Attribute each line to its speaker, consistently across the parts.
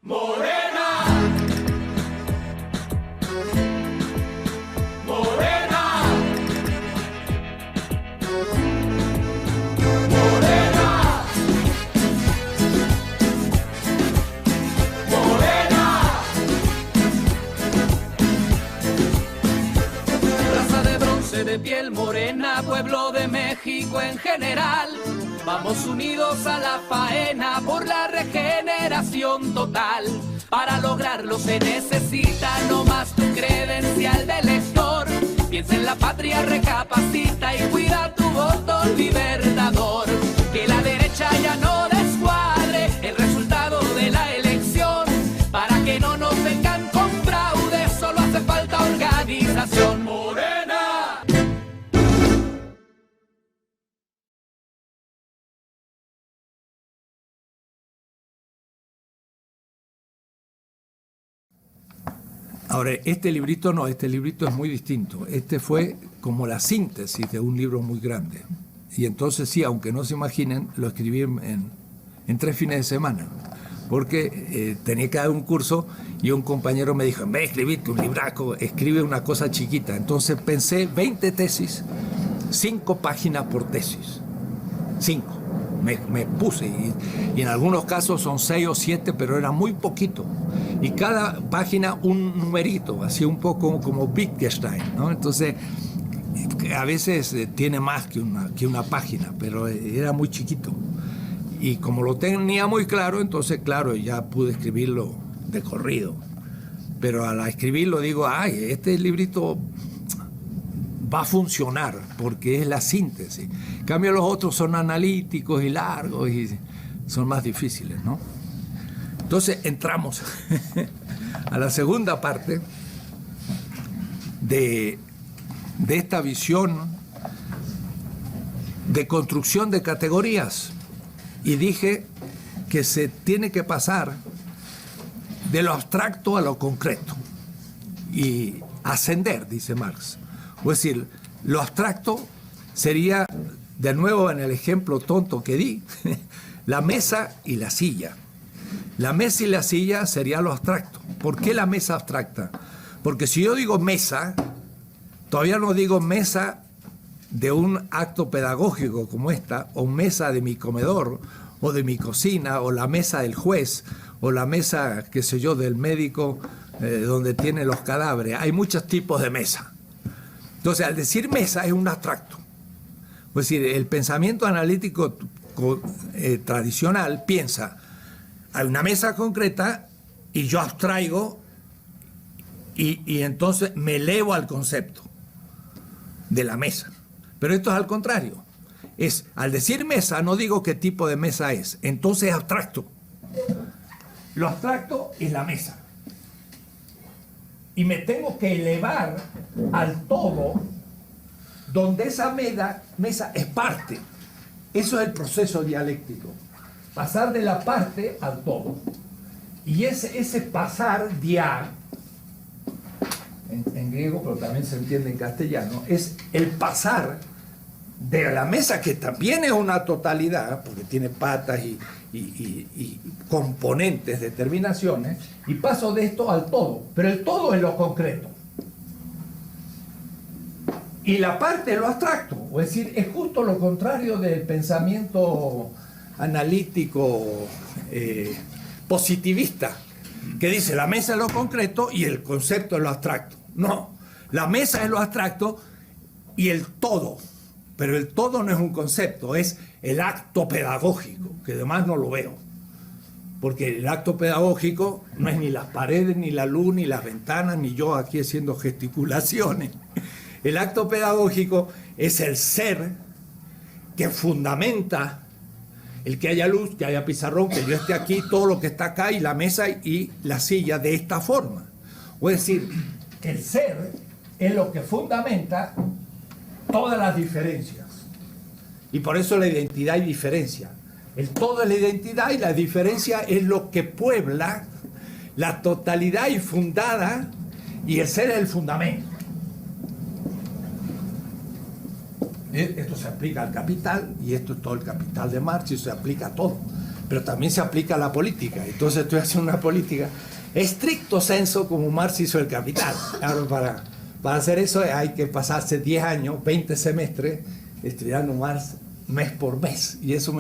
Speaker 1: Morena, morena, morena, morena. Raza de bronce de piel morena, pueblo de México en general. Vamos unidos a la faena por la regeneración total. Para lograrlo se necesita no más tu credencial de elector. Piensa en la patria, recapacita y cuida tu voto libertador. Que la derecha ya no descuadre el resultado de la elección. Para que no nos vengan con fraude, solo hace falta organización. Morena.
Speaker 2: Ahora, este librito no, este librito es muy distinto. Este fue como la síntesis de un libro muy grande. Y entonces sí, aunque no se imaginen, lo escribí en 3 fines de semana. Porque tenía que dar un curso y un compañero me dijo, ve, escribiste un libraco, escribe una cosa chiquita. Entonces pensé 20 tesis, 5 páginas por tesis. 5. Me puse y en algunos casos son 6 o 7, pero era muy poquito. Y cada página un numerito, así un poco como Wittgenstein, ¿no? Entonces, a veces tiene más que una página, pero era muy chiquito. Y como lo tenía muy claro, entonces, claro, ya pude escribirlo de corrido. Pero al escribirlo digo, ay, este librito va a funcionar porque es la síntesis. En cambio, los otros son analíticos y largos y son más difíciles, ¿no? Entonces entramos a la segunda parte de esta visión de construcción de categorías. Y dije que se tiene que pasar de lo abstracto a lo concreto y ascender, dice Marx. Es decir, lo abstracto sería, de nuevo en el ejemplo tonto que di, la mesa y la silla. La mesa y la silla sería lo abstracto. ¿Por qué la mesa abstracta? Porque si yo digo mesa, todavía no digo mesa de un acto pedagógico como esta, o mesa de mi comedor, o de mi cocina, o la mesa del juez, o la mesa, qué sé yo, del médico donde tiene los cadáveres. Hay muchos tipos de mesa. Entonces, al decir mesa es un abstracto. Es decir, el pensamiento analítico tradicional piensa, hay una mesa concreta y yo abstraigo y entonces me elevo al concepto de la mesa. Pero esto es al contrario. Al decir mesa no digo qué tipo de mesa es, entonces es abstracto. Lo abstracto es la mesa. Y me tengo que elevar al todo, donde esa mesa es parte. Eso es el proceso dialéctico. Pasar de la parte al todo. Y ese pasar, dia, en griego, pero también se entiende en castellano, es el pasar de la mesa, que también es una totalidad, porque tiene patas y componentes de terminaciones, y paso de esto al todo, pero el todo es lo concreto. Y la parte es lo abstracto, es decir, es justo lo contrario del pensamiento analítico positivista, que dice la mesa es lo concreto y el concepto es lo abstracto. No, la mesa es lo abstracto y el todo. Pero el todo no es un concepto, es el acto pedagógico, que además no lo veo. Porque el acto pedagógico no es ni las paredes, ni la luz, ni las ventanas, ni yo aquí haciendo gesticulaciones. El acto pedagógico es el ser que fundamenta el que haya luz, que haya pizarrón, que yo esté aquí, todo lo que está acá, y la mesa y la silla de esta forma. Es decir, el ser es lo que fundamenta todas las diferencias. Y por eso la identidad y diferencia. El todo es la identidad y la diferencia es lo que puebla la totalidad y fundada, y el ser es el fundamento. Esto se aplica al capital, y esto es todo el capital de Marx, y se aplica a todo. pero también se aplica a la política. Entonces estoy haciendo una política estricto senso como Marx hizo el Capital. Ahora, para hacer eso hay que pasarse 10 años, 20 semestres, estudiando Marx mes por mes. Y eso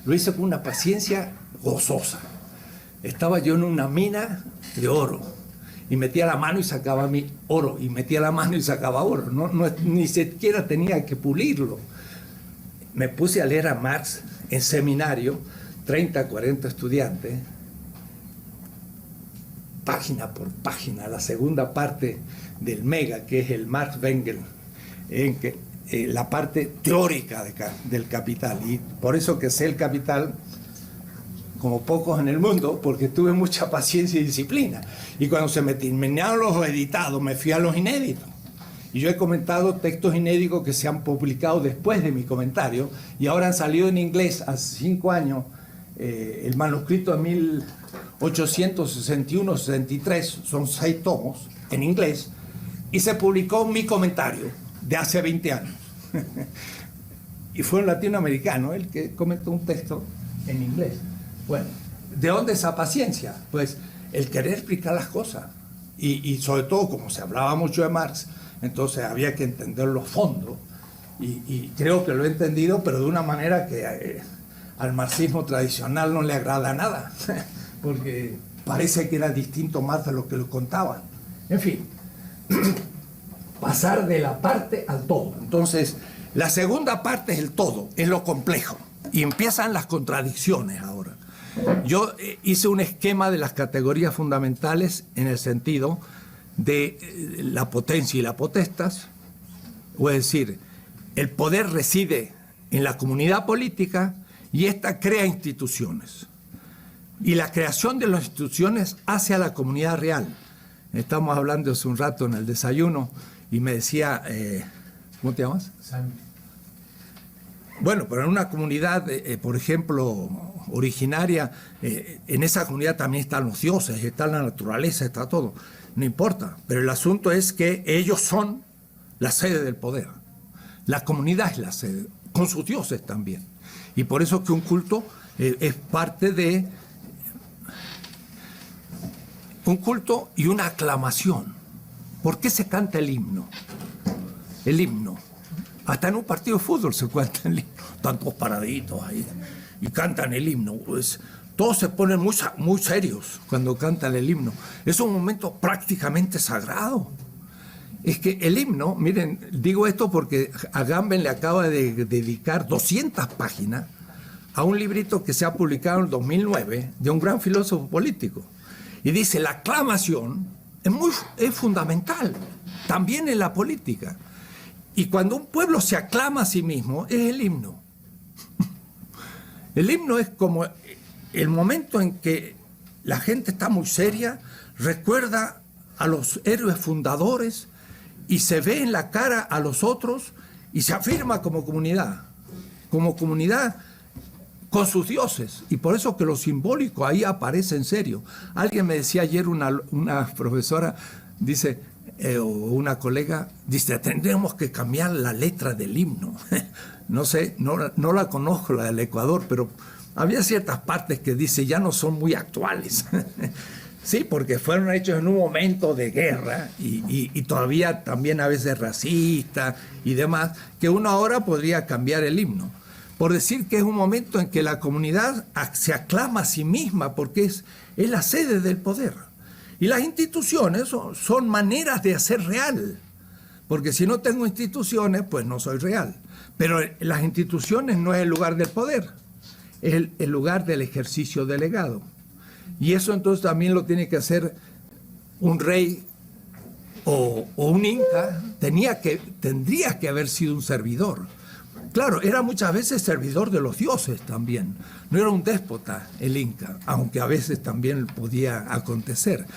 Speaker 2: lo hice con una paciencia gozosa. Estaba yo en una mina de oro y metía la mano y sacaba mi oro, y metía la mano y sacaba oro. Ni siquiera tenía que pulirlo. Me puse a leer a Marx en seminario, 30, 40 estudiantes, página por página, la segunda parte del Mega, que es el Marx Engels, la parte teórica del Capital. Y por eso que sé el Capital como pocos en el mundo, porque tuve mucha paciencia y disciplina. Y cuando se me terminaron los editados, me fui a los inéditos. Y yo he comentado textos inéditos que se han publicado después de mi comentario, y ahora han salido en inglés hace 5 años, el manuscrito de 1861-63, son 6 tomos en inglés, y se publicó mi comentario de hace 20 años. Y fue un latinoamericano el que comentó un texto en inglés. Bueno, ¿de dónde esa paciencia? Pues el querer explicar las cosas. Y sobre todo, como se hablaba mucho de Marx, entonces había que entender los fondos. Y creo que lo he entendido, pero de una manera que al marxismo tradicional no le agrada nada, porque parece que era distinto más de lo que lo contaban. En fin, pasar de la parte al todo. Entonces, la segunda parte es el todo, es lo complejo. Y empiezan las contradicciones ahora. Yo hice un esquema de las categorías fundamentales en el sentido de la potencia y la potestas, o es decir, el poder reside en la comunidad política y ésta crea instituciones. Y la creación de las instituciones hace a la comunidad real. Estamos hablando hace un rato en el desayuno y me decía, ¿cómo te llamas? Sam. Bueno, pero en una comunidad, por ejemplo, originaria, en esa comunidad también están los dioses, está la naturaleza, está todo. No importa, pero el asunto es que ellos son la sede del poder. La comunidad es la sede, con sus dioses también. Y por eso que un culto es parte de un culto y una aclamación. ¿Por qué se canta el himno? El himno. Hasta en un partido de fútbol se canta el himno. Están todos paraditos ahí y cantan el himno. Pues, todos se ponen muy serios cuando cantan el himno. Es un momento prácticamente sagrado. Es que el himno, miren, digo esto porque Agamben le acaba de dedicar 200 páginas a un librito que se ha publicado en 2009 de un gran filósofo político. Y dice, la aclamación es fundamental, también en la política. Y cuando un pueblo se aclama a sí mismo, es el himno. El himno es como el momento en que la gente está muy seria, recuerda a los héroes fundadores y se ve en la cara a los otros y se afirma como comunidad con sus dioses. Y por eso que lo simbólico ahí aparece en serio. Alguien me decía ayer, una profesora, dice, o una colega, dice, tendremos que cambiar la letra del himno. No sé, no la conozco, la del Ecuador, pero había ciertas partes que dice, ya no son muy actuales. Sí, porque fueron hechos en un momento de guerra y todavía también a veces racista y demás, que uno ahora podría cambiar el himno. Por decir que es un momento en que la comunidad se aclama a sí misma porque es la sede del poder. Y las instituciones son maneras de hacer real, porque si no tengo instituciones, pues no soy real. Pero las instituciones no es el lugar del poder, es el lugar del ejercicio delegado. Y eso entonces también lo tiene que hacer un rey o un inca, tendría que haber sido un servidor. Claro, era muchas veces servidor de los dioses también. No era un déspota el inca, aunque a veces también podía acontecer.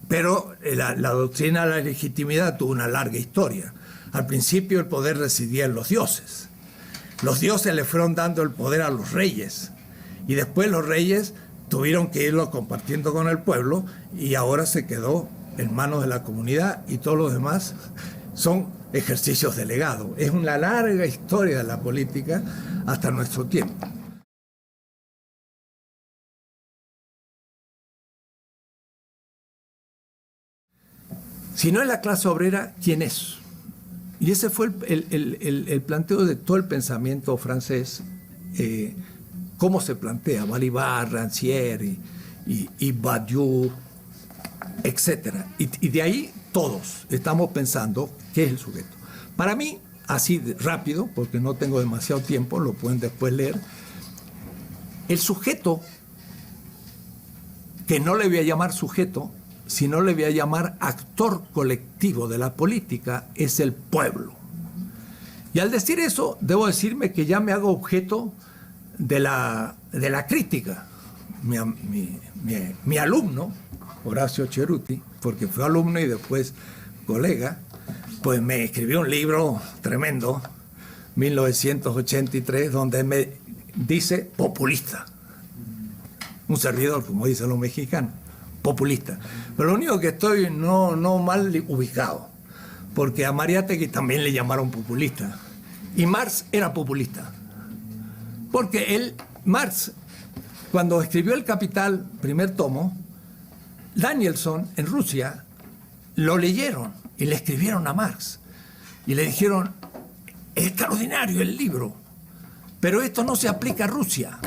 Speaker 2: Pero la doctrina de la legitimidad tuvo una larga historia. Al principio el poder residía en los dioses. Los dioses le fueron dando el poder a los reyes. Y después los reyes tuvieron que irlo compartiendo con el pueblo y ahora se quedó en manos de la comunidad y todos los demás son ejercicios delegados. Es una larga historia de la política hasta nuestro tiempo. Si no es la clase obrera, ¿quién es? Y ese fue el planteo de todo el pensamiento francés, cómo se plantea Balibar, Rancière y Badiou, etc. Y de ahí todos estamos pensando qué es el sujeto. Para mí, así rápido, porque no tengo demasiado tiempo, lo pueden después leer, el sujeto, que no le voy a llamar sujeto, sino le voy a llamar actor colectivo de la política, es el pueblo. Y al decir eso, debo decirme que ya me hago objeto de la crítica. Mi alumno, Horacio Ceruti, porque fue alumno y después colega, pues me escribió un libro tremendo, 1983, donde me dice populista. Un servidor, como dicen los mexicanos, populista. Pero lo único que estoy no mal ubicado, porque a Mariátegui también le llamaron populista. Y Marx era populista. Porque Marx, cuando escribió El Capital, primer tomo, Danielson en Rusia lo leyeron y le escribieron a Marx. Y le dijeron, es extraordinario el libro, pero esto no se aplica a Rusia.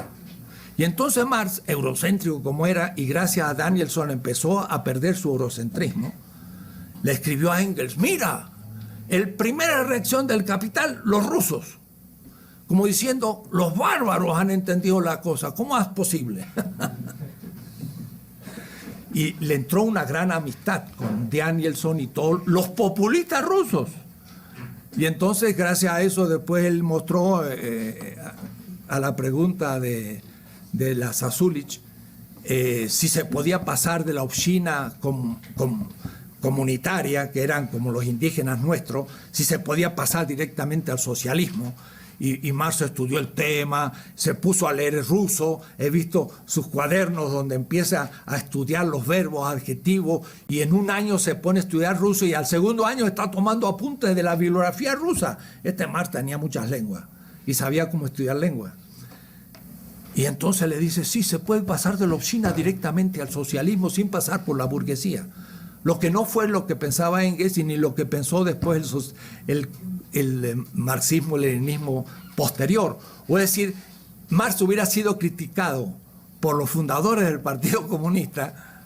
Speaker 2: Y entonces Marx, eurocéntrico como era, y gracias a Danielson empezó a perder su eurocentrismo, le escribió a Engels, mira, primera reacción del Capital, los rusos. Como diciendo, los bárbaros han entendido la cosa, ¿cómo es posible? Y le entró una gran amistad con Danielson y todos los populistas rusos. Y entonces, gracias a eso, después él mostró a la pregunta de la Sasulich, si se podía pasar de la obshchina comunitaria, que eran como los indígenas nuestros, si se podía pasar directamente al socialismo. Y Marx estudió el tema, se puso a leer ruso, he visto sus cuadernos donde empieza a estudiar los verbos, adjetivos, y en un año se pone a estudiar ruso y al segundo año está tomando apuntes de la bibliografía rusa. Marx tenía muchas lenguas y sabía cómo estudiar lenguas. Y entonces le dice, sí, se puede pasar de la obshchina directamente al socialismo sin pasar por la burguesía. Lo que no fue lo que pensaba Engels y ni lo que pensó después el marxismo-leninismo posterior. O es decir, Marx hubiera sido criticado por los fundadores del Partido Comunista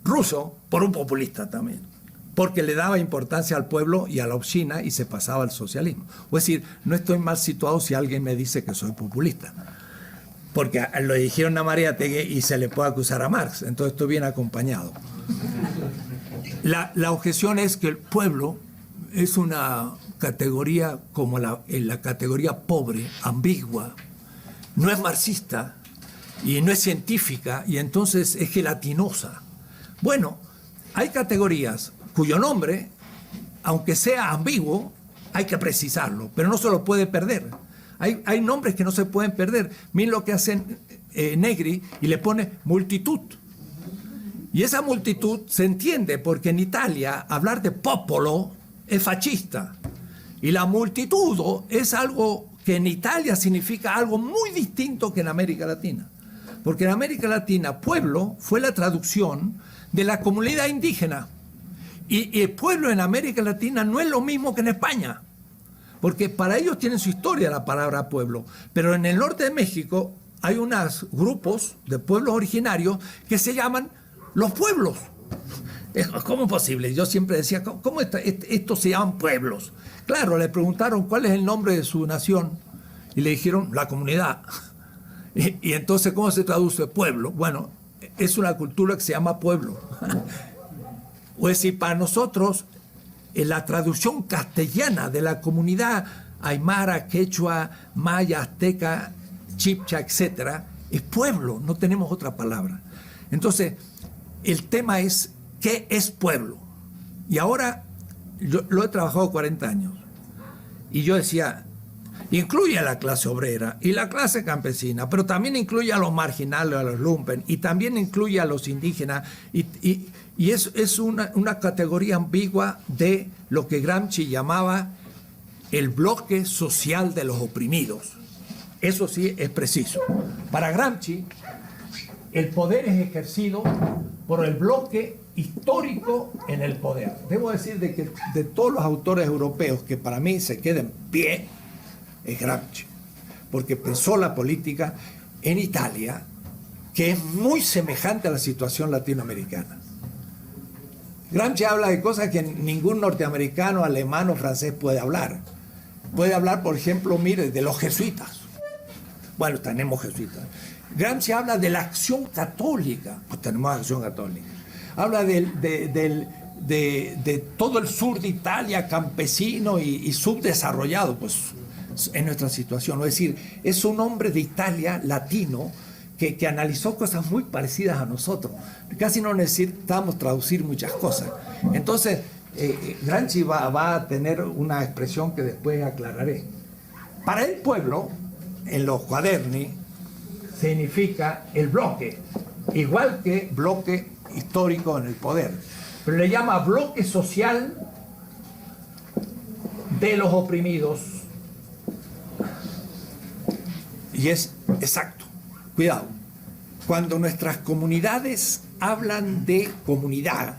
Speaker 2: ruso por un populista también, porque le daba importancia al pueblo y a la obshchina y se pasaba al socialismo. O es decir, no estoy mal situado si alguien me dice que soy populista, porque lo dijeron a Mariátegui y se le puede acusar a Marx, entonces estoy bien acompañado. La objeción es que el pueblo es una categoría como la categoría pobre, ambigua, no es marxista y no es científica y entonces es gelatinosa. Bueno, hay categorías cuyo nombre, aunque sea ambiguo, hay que precisarlo, pero no se lo puede perder. Hay nombres que no se pueden perder. Miren lo que hace Negri y le pone multitud. Y esa multitud se entiende porque en Italia hablar de popolo es fascista. Y la multitud es algo que en Italia significa algo muy distinto que en América Latina. Porque en América Latina, pueblo fue la traducción de la comunidad indígena. Y el pueblo en América Latina no es lo mismo que en España. Porque para ellos tienen su historia la palabra pueblo. Pero en el norte de México hay unos grupos de pueblos originarios que se llaman los pueblos. ¿Cómo es posible? Yo siempre decía, ¿cómo estos se llaman pueblos? Claro, le preguntaron cuál es el nombre de su nación y le dijeron la comunidad. Y entonces, ¿cómo se traduce pueblo? Bueno, es una cultura que se llama pueblo. O es decir, para nosotros, en la traducción castellana de la comunidad aymara, quechua, maya, azteca, chibcha, etc., es pueblo, no tenemos otra palabra. Entonces, el tema es, ¿qué es pueblo? Y ahora, yo lo he trabajado 40 años, y yo decía, incluye a la clase obrera y la clase campesina, pero también incluye a los marginales, a los lumpen, y también incluye a los indígenas, y es una categoría ambigua de lo que Gramsci llamaba el bloque social de los oprimidos. Eso sí es preciso. Para Gramsci, el poder es ejercido por el bloque histórico en el poder. Debo decir de que de todos los autores europeos que para mí se queda en pie es Gramsci, porque pensó la política en Italia, que es muy semejante a la situación latinoamericana. Gramsci habla de cosas que ningún norteamericano, alemán o francés puede hablar. Puede hablar, por ejemplo, mire, de los jesuitas. Bueno, tenemos jesuitas. Gramsci habla de la acción católica. Pues tenemos acción católica. Habla de todo el sur de Italia, campesino y subdesarrollado, pues en nuestra situación. Es decir, es un hombre de Italia, latino, que analizó cosas muy parecidas a nosotros. Casi no necesitamos traducir muchas cosas. Entonces, Gramsci va a tener una expresión que después aclararé. Para el pueblo, en los cuaderni, significa el bloque, igual que bloque histórico en el poder. Pero le llama bloque social de los oprimidos. Y es exacto. Cuidado, cuando nuestras comunidades hablan de comunidad,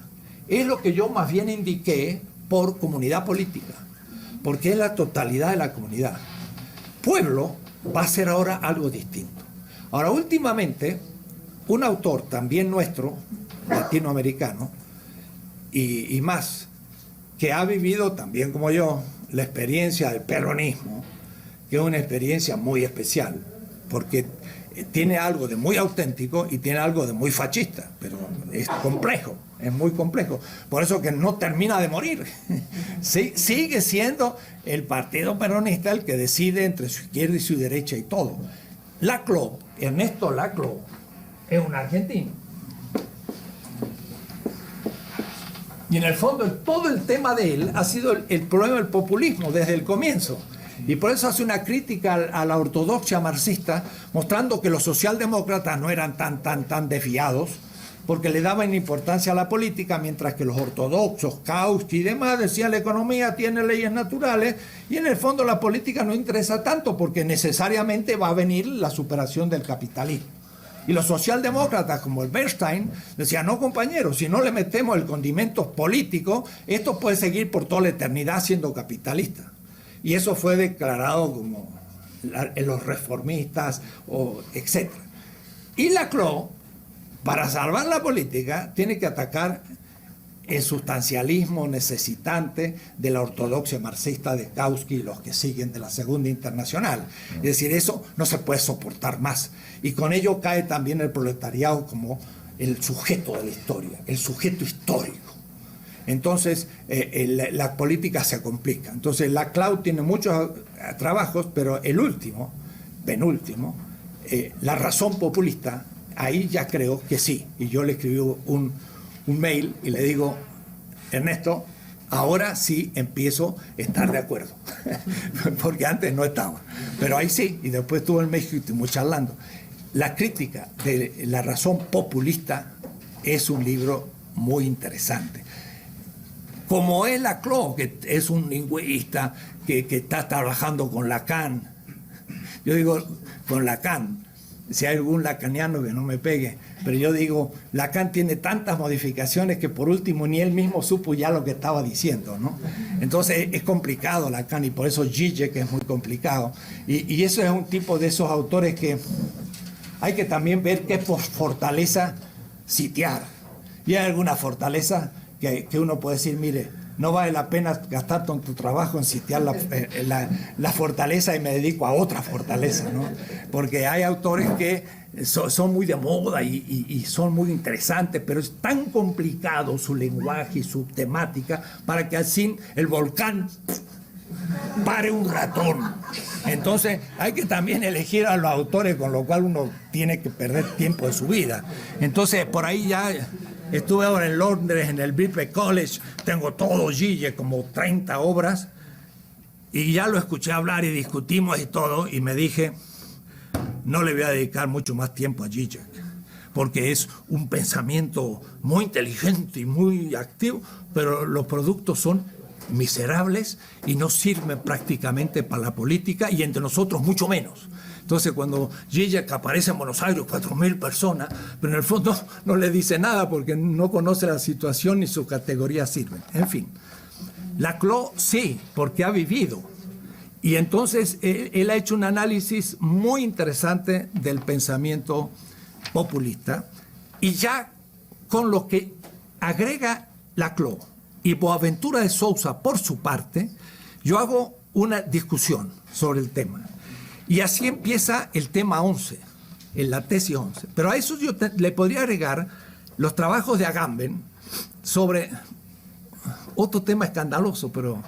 Speaker 2: es lo que yo más bien indiqué por comunidad política, porque es la totalidad de la comunidad. Pueblo va a ser ahora algo distinto. Ahora, últimamente, un autor también nuestro, latinoamericano, y más, que ha vivido también como yo la experiencia del peronismo, que es una experiencia muy especial, porque tiene algo de muy auténtico y tiene algo de muy fascista, pero es complejo, es muy complejo. Por eso que no termina de morir. Sí, sigue siendo el partido peronista el que decide entre su izquierda y su derecha y todo. Laclau, Ernesto Laclau, es un argentino. Y en el fondo todo el tema de él ha sido el problema del populismo desde el comienzo. Y por eso hace una crítica a la ortodoxia marxista, mostrando que los socialdemócratas no eran tan desviados, porque le daban importancia a la política, mientras que los ortodoxos, Kautsky y demás decían la economía tiene leyes naturales, y en el fondo la política no interesa tanto, porque necesariamente va a venir la superación del capitalismo. Y los socialdemócratas, como el Bernstein, decían, no compañeros, si no le metemos el condimento político, esto puede seguir por toda la eternidad siendo capitalista. Y eso fue declarado como los reformistas, etc. Y Laclau, para salvar la política, tiene que atacar el sustancialismo necesitante de la ortodoxia marxista de Kautsky y los que siguen de la Segunda Internacional. Es decir, eso no se puede soportar más. Y con ello cae también el proletariado como el sujeto de la historia, el sujeto histórico. Entonces, la política se complica. Entonces, Laclau tiene muchos trabajos, pero el último, penúltimo, la razón populista, ahí ya creo que sí. Y yo le escribí un mail y le digo, Ernesto, ahora sí empiezo a estar de acuerdo, porque antes no estaba. Pero ahí sí, y después estuve en México y estuvimos charlando. La crítica de la razón populista es un libro muy interesante. Como es Laclau, que es un lingüista que está trabajando con Lacan. Yo digo con Lacan, si hay algún lacaniano que no me pegue, pero yo digo, Lacan tiene tantas modificaciones que por último ni él mismo supo ya lo que estaba diciendo, ¿no? Entonces es complicado Lacan, y por eso Zizek es muy complicado. Y eso es un tipo de esos autores que hay que también ver qué fortaleza sitiar. Y hay alguna fortaleza que uno puede decir, mire, no vale la pena gastar tu trabajo en sitiar la fortaleza y me dedico a otra fortaleza, ¿no? Porque hay autores que son muy de moda y son muy interesantes, pero es tan complicado su lenguaje y su temática para que al fin el volcán pare un ratón. Entonces hay que también elegir a los autores, con lo cual uno tiene que perder tiempo de su vida. Entonces por ahí ya... Estuve ahora en Londres, en el Birkbeck College, tengo todo Zizek, como 30 obras, y ya lo escuché hablar y discutimos y todo, y me dije, no le voy a dedicar mucho más tiempo a Zizek, porque es un pensamiento muy inteligente y muy activo, pero los productos son miserables y no sirven prácticamente para la política, y entre nosotros mucho menos. Entonces, cuando Zizek aparece en Buenos Aires, 4.000 personas, pero en el fondo no le dice nada porque no conoce la situación ni sus categorías sirven. En fin, Laclau sí, porque ha vivido. Y entonces él ha hecho un análisis muy interesante del pensamiento populista, y ya con lo que agrega Laclau y Boaventura de Sousa por su parte, yo hago una discusión sobre el tema. Y así empieza el tema 11, en la tesis 11. Pero a eso yo le podría agregar los trabajos de Agamben sobre otro tema escandaloso, pero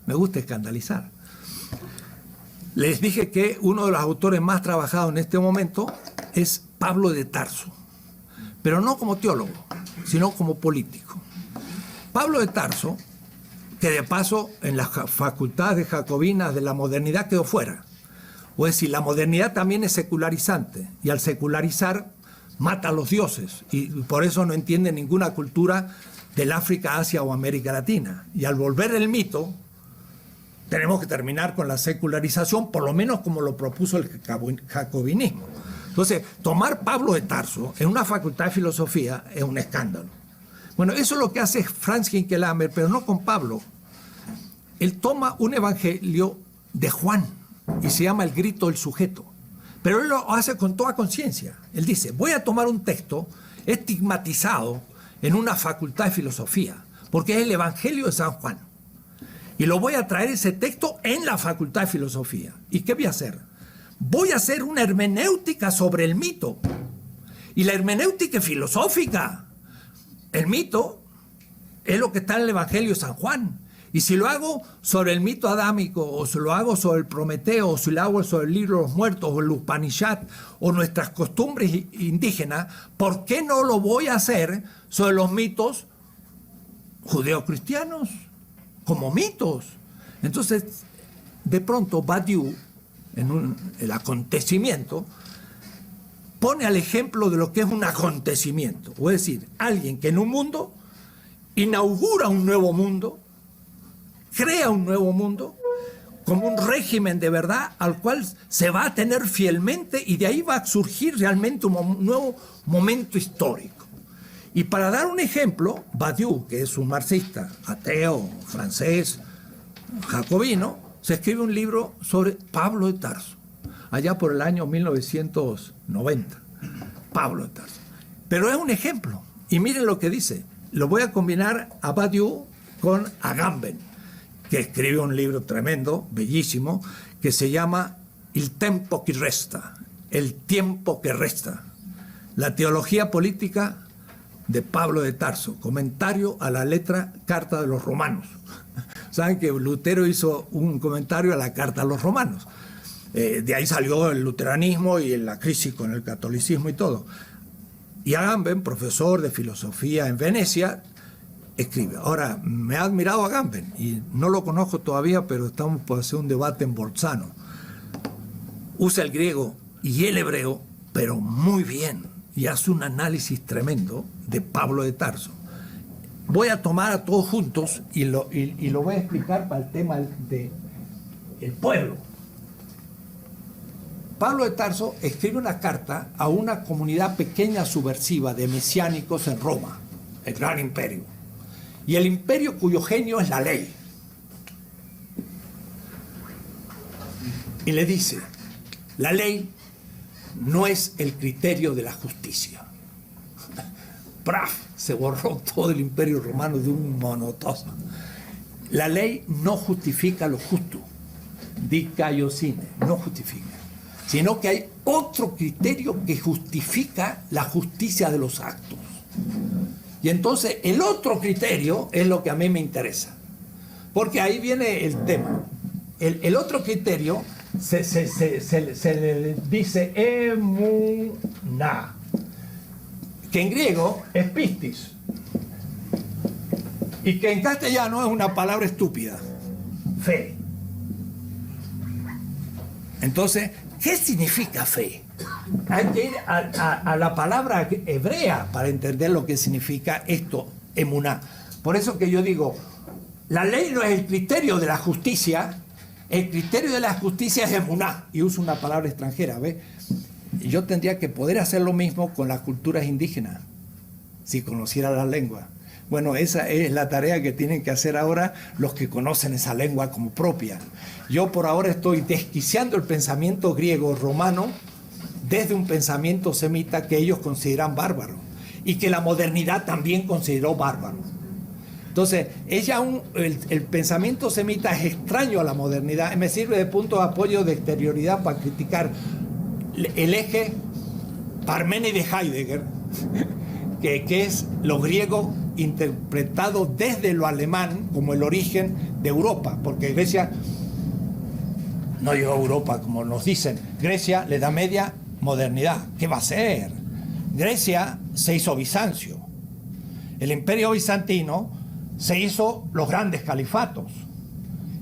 Speaker 2: me gusta escandalizar. Les dije que uno de los autores más trabajados en este momento es Pablo de Tarso, pero no como teólogo, sino como político. Pablo de Tarso, que de paso en las facultades jacobinas de la modernidad quedó fuera. O es decir, la modernidad también es secularizante, y al secularizar mata a los dioses, y por eso no entiende ninguna cultura del África, Asia o América Latina. Y al volver el mito, tenemos que terminar con la secularización, por lo menos como lo propuso el jacobinismo. Entonces, tomar Pablo de Tarso en una facultad de filosofía es un escándalo. Bueno, eso es lo que hace Franz Hinckelhammer, pero no con Pablo. Él toma un evangelio de Juan y se llama El grito del sujeto. Pero él lo hace con toda conciencia. Él dice, voy a tomar un texto estigmatizado en una facultad de filosofía, porque es el evangelio de San Juan. Y lo voy a traer ese texto en la facultad de filosofía. ¿Y qué voy a hacer? Voy a hacer una hermenéutica sobre el mito. Y la hermenéutica es filosófica. El mito es lo que está en el evangelio de San Juan. Y si lo hago sobre el mito adámico, o si lo hago sobre el Prometeo, o si lo hago sobre el libro de los muertos, o el Upanishad, o nuestras costumbres indígenas, ¿por qué no lo voy a hacer sobre los mitos judeocristianos? Como mitos. Entonces, de pronto, Badiou, en el acontecimiento, pone al ejemplo de lo que es un acontecimiento. O es decir, alguien que en un mundo inaugura un nuevo mundo, crea un nuevo mundo, como un régimen de verdad al cual se va a tener fielmente, y de ahí va a surgir realmente un nuevo momento histórico. Y para dar un ejemplo, Badiou, que es un marxista, ateo, francés, jacobino, se escribe un libro sobre Pablo de Tarso, allá por el año 1990. Pablo de Tarso. Pero es un ejemplo. Y miren lo que dice. Lo voy a combinar a Badiou con Agamben, que escribe un libro tremendo, bellísimo, que se llama Il tempo che resta, el tiempo que resta. La teología política de Pablo de Tarso, comentario a la letra Carta de los Romanos. Saben que Lutero hizo un comentario a la Carta a los Romanos. De ahí salió el luteranismo y la crisis con el catolicismo y todo. Y Agamben, profesor de filosofía en Venecia, escribe. Ahora, me ha admirado Agamben, y no lo conozco todavía, pero estamos por hacer un debate en Bolzano. Usa el griego y el hebreo, pero muy bien, y hace un análisis tremendo de Pablo de Tarso. Voy a tomar a todos juntos y lo voy a explicar para el tema del pueblo. Pablo de Tarso escribe una carta a una comunidad pequeña subversiva de mesiánicos en Roma, el gran imperio. Y el imperio cuyo genio es la ley. Y le dice, la ley no es el criterio de la justicia. ¡Praf! Se borró todo el imperio romano de un monotoso. La ley no justifica lo justo. Dikaiosine, no justifica. Sino que hay otro criterio que justifica la justicia de los actos. Y entonces el otro criterio es lo que a mí me interesa. Porque ahí viene el tema. El otro criterio se le dice emuna, que en griego es pistis, y que en castellano es una palabra estúpida, fe. Entonces, ¿qué significa fe? Hay que ir a la palabra hebrea para entender lo que significa esto, emuná. Por eso que yo digo, la ley no es el criterio de la justicia, el criterio de la justicia es emuná, y uso una palabra extranjera, ¿ves? Yo tendría que poder hacer lo mismo con las culturas indígenas, si conociera la lengua. Bueno, esa es la tarea que tienen que hacer ahora los que conocen esa lengua como propia. Yo por ahora estoy desquiciando el pensamiento griego romano desde un pensamiento semita que ellos consideran bárbaro y que la modernidad también consideró bárbaro. Entonces, el pensamiento semita es extraño a la modernidad y me sirve de punto de apoyo de exterioridad para criticar el eje Parménides-Heidegger, que es lo griego interpretado desde lo alemán como el origen de Europa, porque Grecia no llegó a Europa como nos dicen. Grecia, la Edad Media, modernidad. ¿Qué va a ser? Grecia se hizo Bizancio. El Imperio Bizantino se hizo los grandes califatos.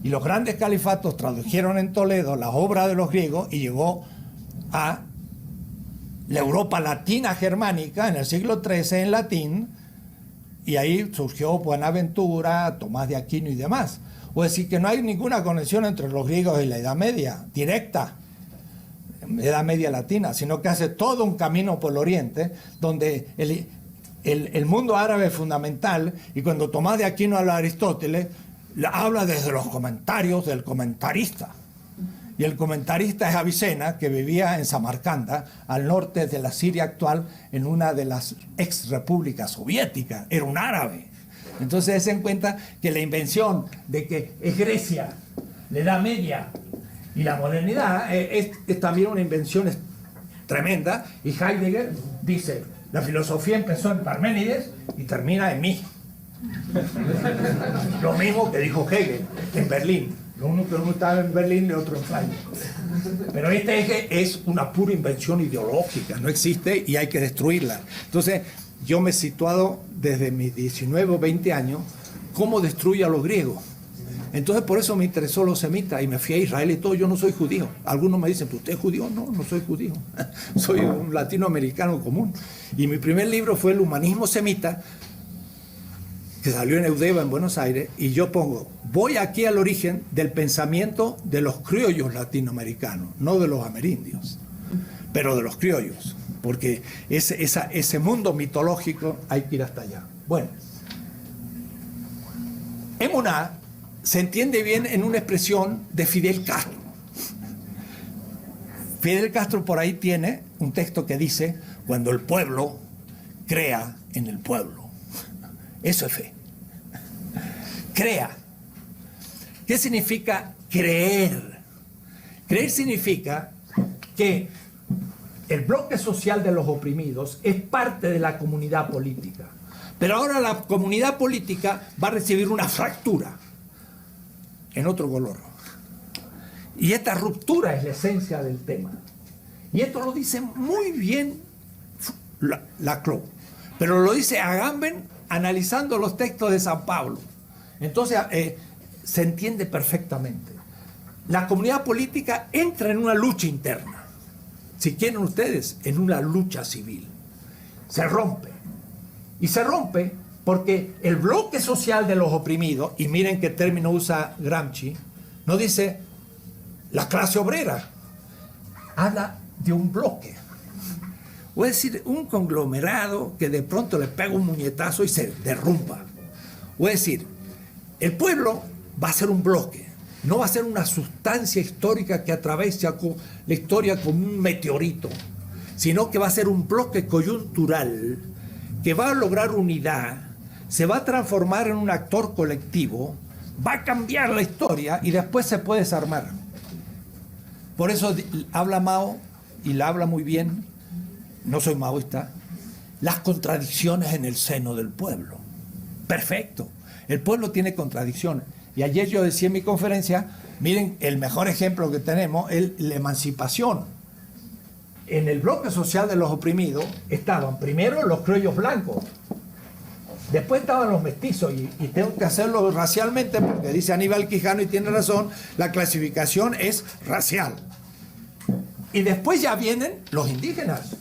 Speaker 2: Y los grandes califatos tradujeron en Toledo las obras de los griegos y llegó a la Europa latina germánica en el siglo XIII en latín, y ahí surgió Buenaventura, Tomás de Aquino y demás. O decir que no hay ninguna conexión entre los griegos y la Edad Media, directa, Edad Media latina, sino que hace todo un camino por el Oriente, donde el mundo árabe es fundamental, y cuando Tomás de Aquino habla de Aristóteles, habla desde los comentarios del comentarista. Y el comentarista es Avicena, que vivía en Samarcanda, al norte de la Siria actual, en una de las ex repúblicas soviéticas. Era un árabe. Entonces se den cuenta que la invención de que es Grecia, la Edad Media y la modernidad es también una invención tremenda. Y Heidegger dice, la filosofía empezó en Parménides y termina en mí. Lo mismo que dijo Hegel en Berlín. Lo único que uno estaba en Berlín y otro en Frankfurt. Pero este eje es una pura invención ideológica, no existe y hay que destruirla. Entonces, yo me he situado desde mis 19 o 20 años cómo destruye a los griegos. Entonces, por eso me interesó los semitas y me fui a Israel y todo. Yo no soy judío. Algunos me dicen, ¿pero usted es judío? No, no soy judío. Soy un latinoamericano común. Y mi primer libro fue El humanismo semita, que salió en Eudeva, en Buenos Aires, y yo pongo, voy aquí al origen del pensamiento de los criollos latinoamericanos, no de los amerindios, pero de los criollos, porque ese mundo mitológico hay que ir hasta allá. Bueno, emuná se entiende bien en una expresión de Fidel Castro. Fidel Castro por ahí tiene un texto que dice, cuando el pueblo crea en el pueblo. Eso es fe. Crea. ¿Qué significa creer? Creer significa que el bloque social de los oprimidos es parte de la comunidad política. Pero ahora la comunidad política va a recibir una fractura en otro color. Y esta ruptura es la esencia del tema. Y esto lo dice muy bien Laclau. Pero lo dice Agamben analizando los textos de San Pablo. Entonces se entiende perfectamente. La comunidad política entra en una lucha interna. Si quieren ustedes, en una lucha civil. Se rompe. Y se rompe porque el bloque social de los oprimidos, y miren qué término usa Gramsci, no dice la clase obrera, habla de un bloque. O es decir, un conglomerado que de pronto le pega un muñetazo y se derrumba. O es decir, el pueblo va a ser un bloque, no va a ser una sustancia histórica que atraviesa la historia como un meteorito, sino que va a ser un bloque coyuntural que va a lograr unidad, se va a transformar en un actor colectivo, va a cambiar la historia y después se puede desarmar. Por eso habla Mao, y la habla muy bien, no soy maoísta, las contradicciones en el seno del pueblo. Perfecto. El pueblo tiene contradicciones. Y ayer yo decía en mi conferencia, miren, el mejor ejemplo que tenemos es la emancipación. En el bloque social de los oprimidos estaban primero los criollos blancos, después estaban los mestizos, y tengo que hacerlo racialmente porque dice Aníbal Quijano y tiene razón, la clasificación es racial. Y después ya vienen los indígenas.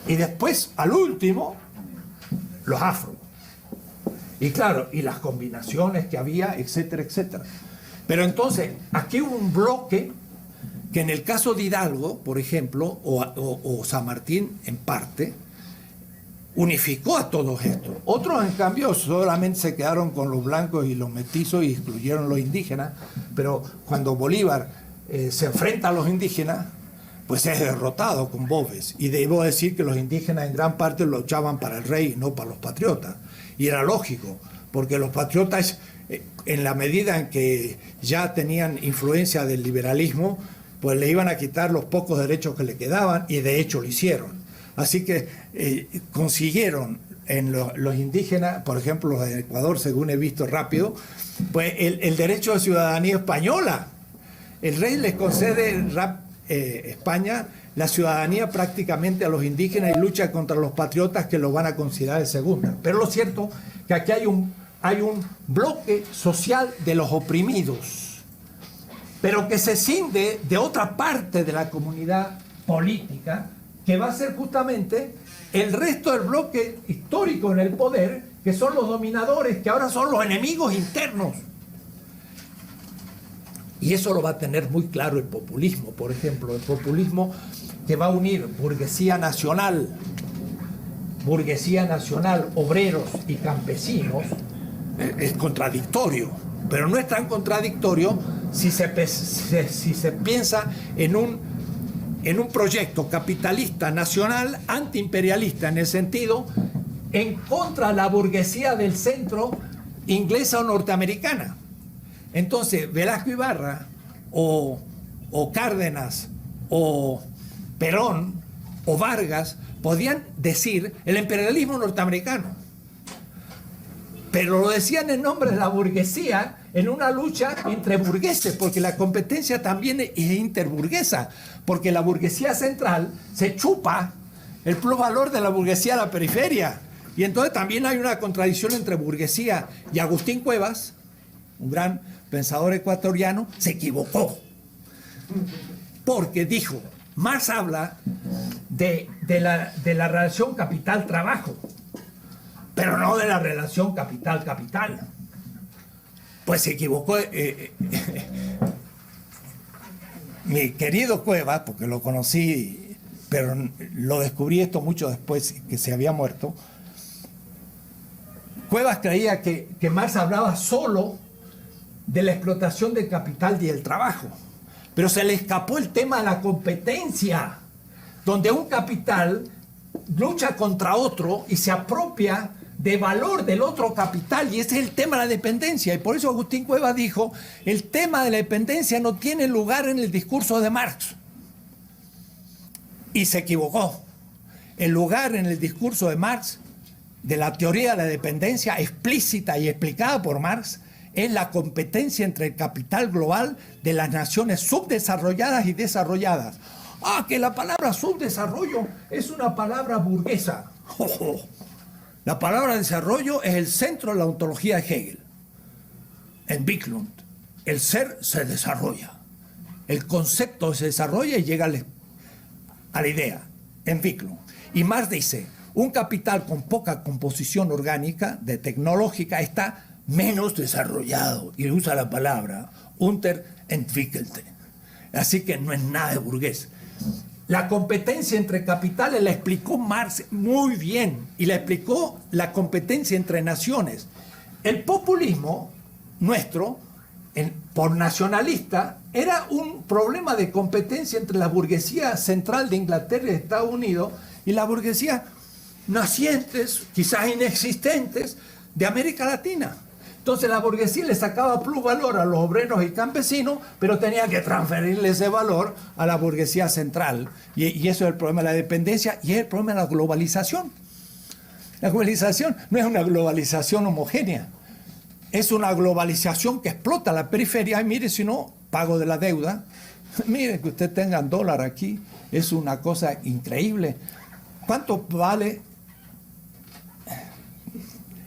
Speaker 2: Y después, al último, los afro. Y claro, y las combinaciones que había, etcétera, etcétera. Pero entonces, aquí hubo un bloque que en el caso de Hidalgo, por ejemplo, o San Martín en parte, unificó a todos estos. Otros, en cambio, solamente se quedaron con los blancos y los mestizos y excluyeron los indígenas, pero cuando Bolívar se enfrenta a los indígenas, pues es derrotado con Boves. Y debo decir que los indígenas en gran parte luchaban para el rey y no para los patriotas. Y era lógico, porque los patriotas, en la medida en que ya tenían influencia del liberalismo, pues le iban a quitar los pocos derechos que le quedaban, y de hecho lo hicieron. Así que consiguieron en los indígenas, por ejemplo los de Ecuador, según he visto rápido, pues el derecho de ciudadanía española. El rey les concede España la ciudadanía prácticamente a los indígenas y lucha contra los patriotas que lo van a considerar de segunda. Pero lo cierto es que aquí hay un bloque social de los oprimidos, pero que se cinde de otra parte de la comunidad política, que va a ser justamente el resto del bloque histórico en el poder, que son los dominadores, que ahora son los enemigos internos. Y eso lo va a tener muy claro el populismo, por ejemplo, el populismo que va a unir burguesía nacional, obreros y campesinos. Es contradictorio, pero no es tan contradictorio si se piensa en un proyecto capitalista nacional antiimperialista, en el sentido en contra de la burguesía del centro inglesa o norteamericana. Entonces Velasco Ibarra o Cárdenas o Perón o Vargas podían decir el imperialismo norteamericano, pero lo decían en nombre de la burguesía, en una lucha entre burgueses, porque la competencia también es interburguesa, porque la burguesía central se chupa el plusvalor de la burguesía a la periferia. Y entonces también hay una contradicción entre burguesía, y Agustín Cuevas, un gran pensador ecuatoriano, se equivocó. Porque dijo, Marx habla de la relación capital-trabajo, pero no de la relación capital-capital. Pues se equivocó mi querido Cuevas, porque lo conocí, pero lo descubrí esto mucho después que se había muerto. Cuevas creía que Marx hablaba solo de la explotación del capital y el trabajo, pero se le escapó el tema de la competencia, donde un capital lucha contra otro y se apropia de valor del otro capital, y ese es el tema de la dependencia. Y por eso Agustín Cuevas dijo, el tema de la dependencia no tiene lugar en el discurso de Marx. Y se equivocó. El lugar en el discurso de Marx, de la teoría de la dependencia explícita y explicada por Marx, es la competencia entre el capital global de las naciones subdesarrolladas y desarrolladas. Que la palabra subdesarrollo es una palabra burguesa. La palabra desarrollo es el centro de la ontología de Hegel. En Bicklund, el ser se desarrolla. El concepto se desarrolla y llega a la idea, en Bicklund. Y Marx dice, un capital con poca composición orgánica, tecnológica, está menos desarrollado. Y usa la palabra unterentwickelte. Así que no es nada de burgués. La competencia entre capitales la explicó Marx muy bien, y la explicó la competencia entre naciones. El populismo nuestro, por nacionalista, era un problema de competencia entre la burguesía central de Inglaterra y de Estados Unidos y la burguesía nacientes, quizás inexistentes, de América Latina. Entonces la burguesía le sacaba plusvalor a los obreros y campesinos, pero tenía que transferirle ese valor a la burguesía central. Y eso es el problema de la dependencia, y es el problema de la globalización. La globalización no es una globalización homogénea, es una globalización que explota la periferia. Y mire, si no, pago de la deuda. Mire, que usted tenga $1 aquí, es una cosa increíble. ¿Cuánto vale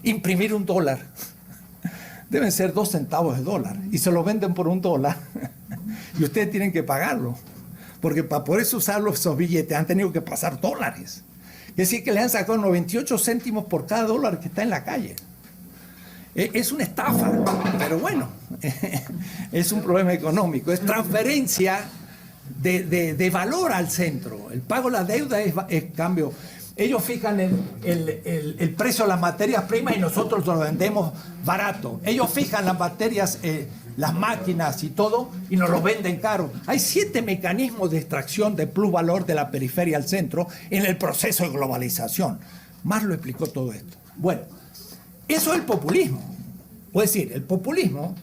Speaker 2: imprimir $1? Deben ser 2 centavos de dólar, y se lo venden por $1 y ustedes tienen que pagarlo, porque para poder usar esos billetes han tenido que pasar dólares. Es decir, que le han sacado 98 céntimos por cada $1 que está en la calle. Es una estafa, pero bueno, es un problema económico, es transferencia de valor al centro. El pago de la deuda es cambio. Ellos fijan el precio de las materias primas y nosotros lo vendemos barato. Ellos fijan las materias, las máquinas y todo, y nos los venden caro. Hay 7 mecanismos de extracción de plusvalor de la periferia al centro en el proceso de globalización. Marx lo explicó todo esto. Bueno, eso es el populismo. Es decir, el populismo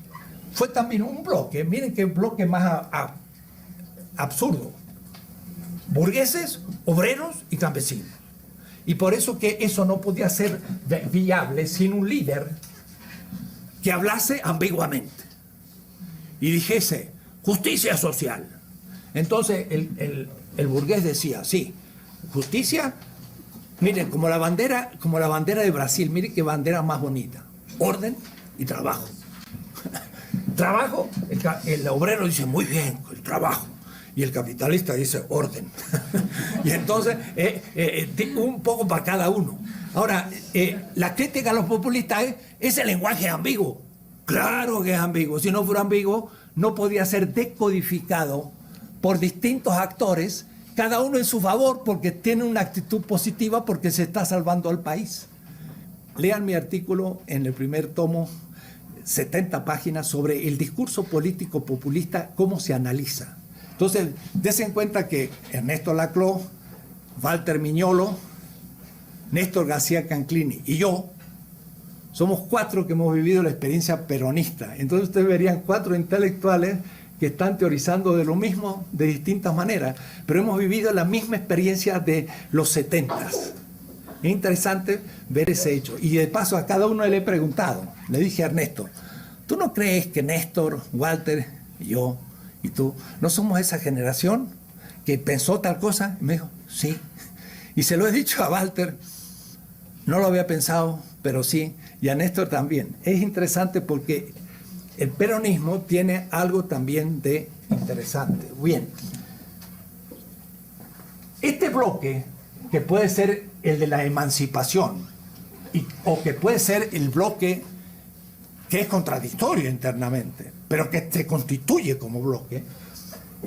Speaker 2: fue también un bloque, miren qué bloque más absurdo. Burgueses, obreros y campesinos. Y por eso que eso no podía ser viable sin un líder que hablase ambiguamente y dijese justicia social. Entonces el burgués decía, sí, justicia, miren, como la bandera de Brasil, miren qué bandera más bonita, orden y trabajo. Trabajo, el obrero dice, muy bien, el trabajo. Y el capitalista dice orden. Y entonces, un poco para cada uno. Ahora, la crítica a los populistas es el lenguaje ambiguo. Claro que es ambiguo. Si no fuera ambiguo, no podía ser decodificado por distintos actores, cada uno en su favor, porque tiene una actitud positiva, porque se está salvando al país. Lean mi artículo en el primer tomo, 70 páginas, sobre el discurso político populista, cómo se analiza. Entonces, dense en cuenta que Ernesto Laclau, Walter Miñolo, Néstor García Canclini y yo somos 4 que hemos vivido la experiencia peronista. Entonces ustedes verían 4 intelectuales que están teorizando de lo mismo de distintas maneras, pero hemos vivido la misma experiencia de los 70s. Es interesante ver ese hecho. Y de paso a cada uno le he preguntado, le dije a Ernesto, ¿tú no crees que Néstor, Walter y yo y tú no somos esa generación que pensó tal cosa? Y me dijo, sí. Y se lo he dicho a Walter, no lo había pensado, pero sí, y a Néstor también. Es interesante porque el peronismo tiene algo también de interesante. Bien, este bloque, que puede ser el de la emancipación, o que puede ser el bloque que es contradictorio internamente, pero que se constituye como bloque,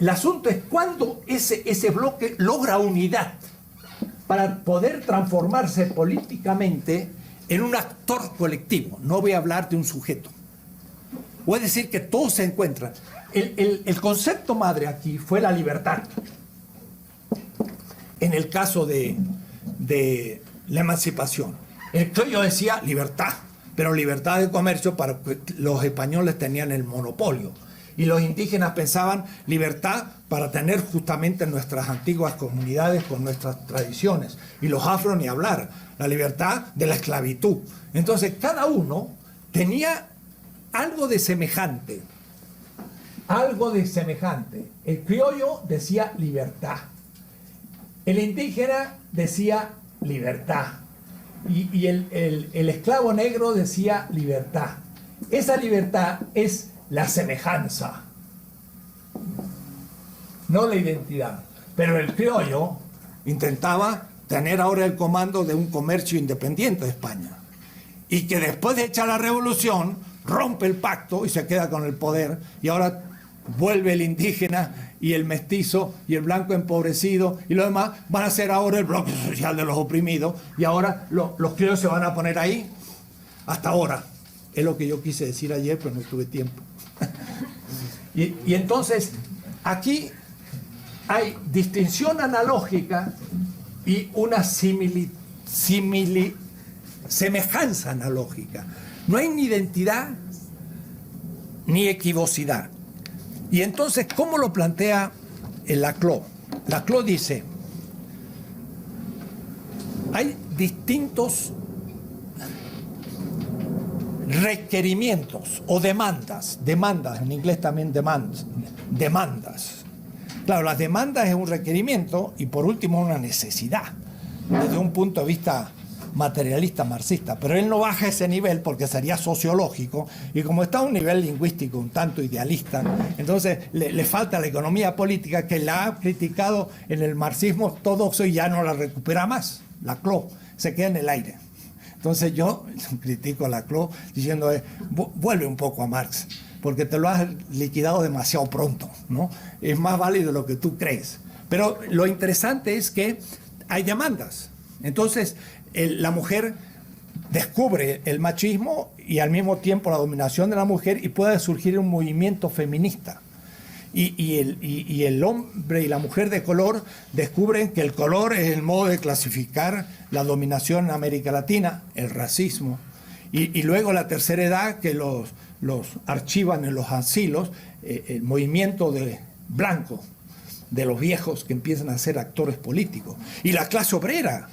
Speaker 2: el asunto es cuándo ese bloque logra unidad para poder transformarse políticamente en un actor colectivo. No voy a hablar de un sujeto. Voy a decir que todos se encuentran. El concepto madre aquí fue la libertad. En el caso de la emancipación. El criollo decía libertad, pero libertad de comercio para que los españoles tenían el monopolio. Y los indígenas pensaban libertad para tener justamente nuestras antiguas comunidades con nuestras tradiciones. Y los afro ni hablar, la libertad de la esclavitud. Entonces cada uno tenía algo de semejante. Algo de semejante. El criollo decía libertad. El indígena decía libertad. Y el esclavo negro decía libertad. Esa libertad es la semejanza, no la identidad. Pero el criollo intentaba tener ahora el comando de un comercio independiente de España. Y que después de hecha la revolución, rompe el pacto y se queda con el poder. Y ahora vuelve el indígena y el mestizo y el blanco empobrecido y lo demás van a ser ahora el bloque social de los oprimidos, y ahora los criollos se van a poner ahí. Hasta ahora es lo que yo quise decir ayer, pero no tuve tiempo. y entonces aquí hay distinción analógica y una semejanza analógica. No hay ni identidad ni equivocidad. Y entonces, ¿cómo lo plantea el Laclau? Laclau dice, hay distintos requerimientos o demandas, en inglés también demandas. Claro, las demandas es un requerimiento y por último una necesidad, desde un punto de vista materialista marxista, pero él no baja ese nivel porque sería sociológico, y como está a un nivel lingüístico un tanto idealista, entonces le falta la economía política, que la ha criticado en el marxismo ortodoxo y ya no la recupera más. Laclau se queda en el aire.
Speaker 3: Entonces yo critico a Laclau diciendo, vuelve un poco a Marx, porque te lo has liquidado demasiado pronto, ¿no? Es más válido de lo que tú crees. Pero lo interesante es que hay demandas. Entonces, la mujer descubre el machismo y al mismo tiempo la dominación de la mujer, y puede surgir un movimiento feminista. Y el hombre y la mujer de color descubren que el color es el modo de clasificar la dominación en América Latina, el racismo. Y luego la tercera edad, que los archivan en los asilos, el movimiento de blanco, de los viejos que empiezan a ser actores políticos. Y la clase obrera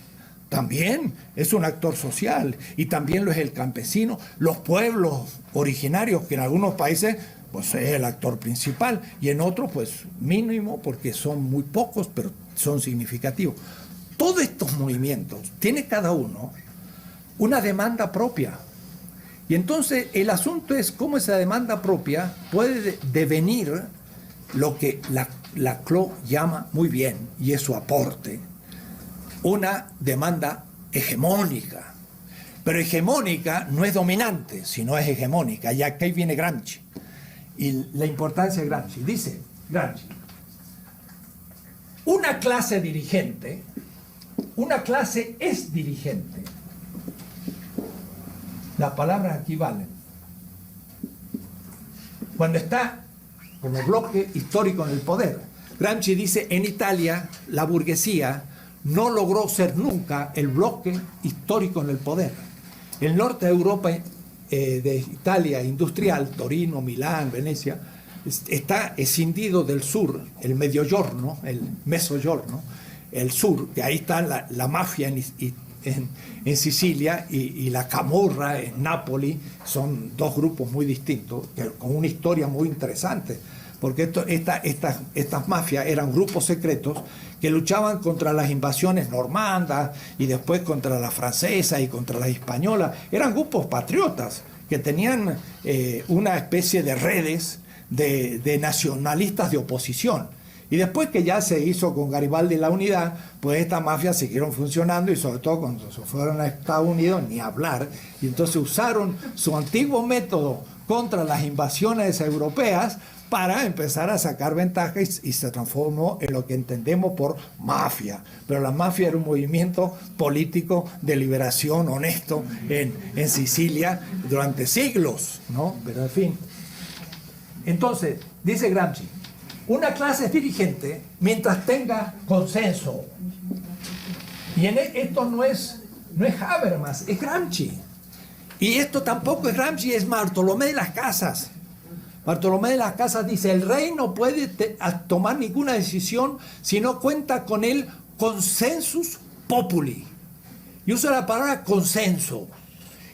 Speaker 3: también es un actor social, y también lo es el campesino, los pueblos originarios, que en algunos países pues es el actor principal, y en otros pues mínimo, porque son muy pocos, pero son significativos. Todos estos movimientos tiene cada uno una demanda propia, y entonces el asunto es cómo esa demanda propia puede devenir lo que Laclau llama muy bien, y es su aporte, una demanda hegemónica. Pero hegemónica no es dominante, sino es hegemónica, y aquí viene Gramsci. Y la importancia de Gramsci. Dice Gramsci, una clase dirigente, una clase es dirigente. Las palabras aquí valen. Cuando está como bloque histórico en el poder. Gramsci dice, en Italia la burguesía no logró ser nunca el bloque histórico en el poder. El norte de Europa, de Italia industrial, Torino, Milán, Venecia, está escindido del sur, el Mediogiorno, el Mezzogiorno, el sur, que ahí está la mafia en Sicilia y la Camorra en Nápoli. Son dos grupos muy distintos, con una historia muy interesante, porque estas mafias eran grupos secretos que luchaban contra las invasiones normandas y después contra las francesas y contra las españolas. Eran grupos patriotas que tenían una especie de redes de nacionalistas de oposición. Y después que ya se hizo con Garibaldi la unidad, pues estas mafias siguieron funcionando, y sobre todo cuando se fueron a Estados Unidos, ni hablar. Y entonces usaron su antiguo método contra las invasiones europeas para empezar a sacar ventajas, y se transformó en lo que entendemos por mafia. Pero la mafia era un movimiento político de liberación honesto en Sicilia durante siglos, ¿no? Pero en fin. Entonces, dice Gramsci, una clase es dirigente mientras tenga consenso. Y esto no es Habermas, es Gramsci. Y esto tampoco es Gramsci, es Bartolomé de las Casas. Bartolomé de las Casas dice, el rey no puede tomar ninguna decisión si no cuenta con el consensus populi. Y usa la palabra consenso.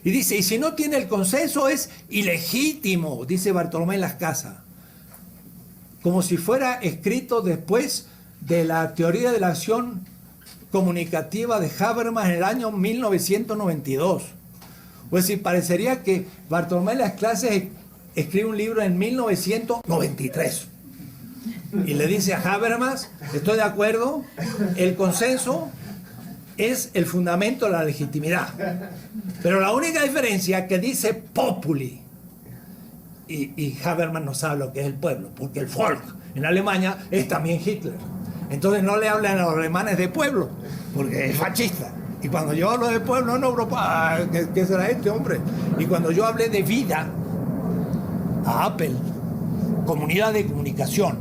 Speaker 3: Y dice, y si no tiene el consenso es ilegítimo, dice Bartolomé de las Casas. Como si fuera escrito después de la teoría de la acción comunicativa de Habermas en el año 1992. Pues sí, parecería que Bartolomé de las Casas escribe un libro en 1993 y le dice a Habermas, estoy de acuerdo, el consenso es el fundamento de la legitimidad, pero la única diferencia es que dice populi, y Habermas no sabe lo que es el pueblo, porque el Volk en Alemania es también Hitler. Entonces no le hablan a los alemanes de pueblo, porque es fascista. Y cuando yo hablo de pueblo en Europa, ¿qué será este hombre? Y cuando yo hablé de vida a Apple, comunidad de comunicación,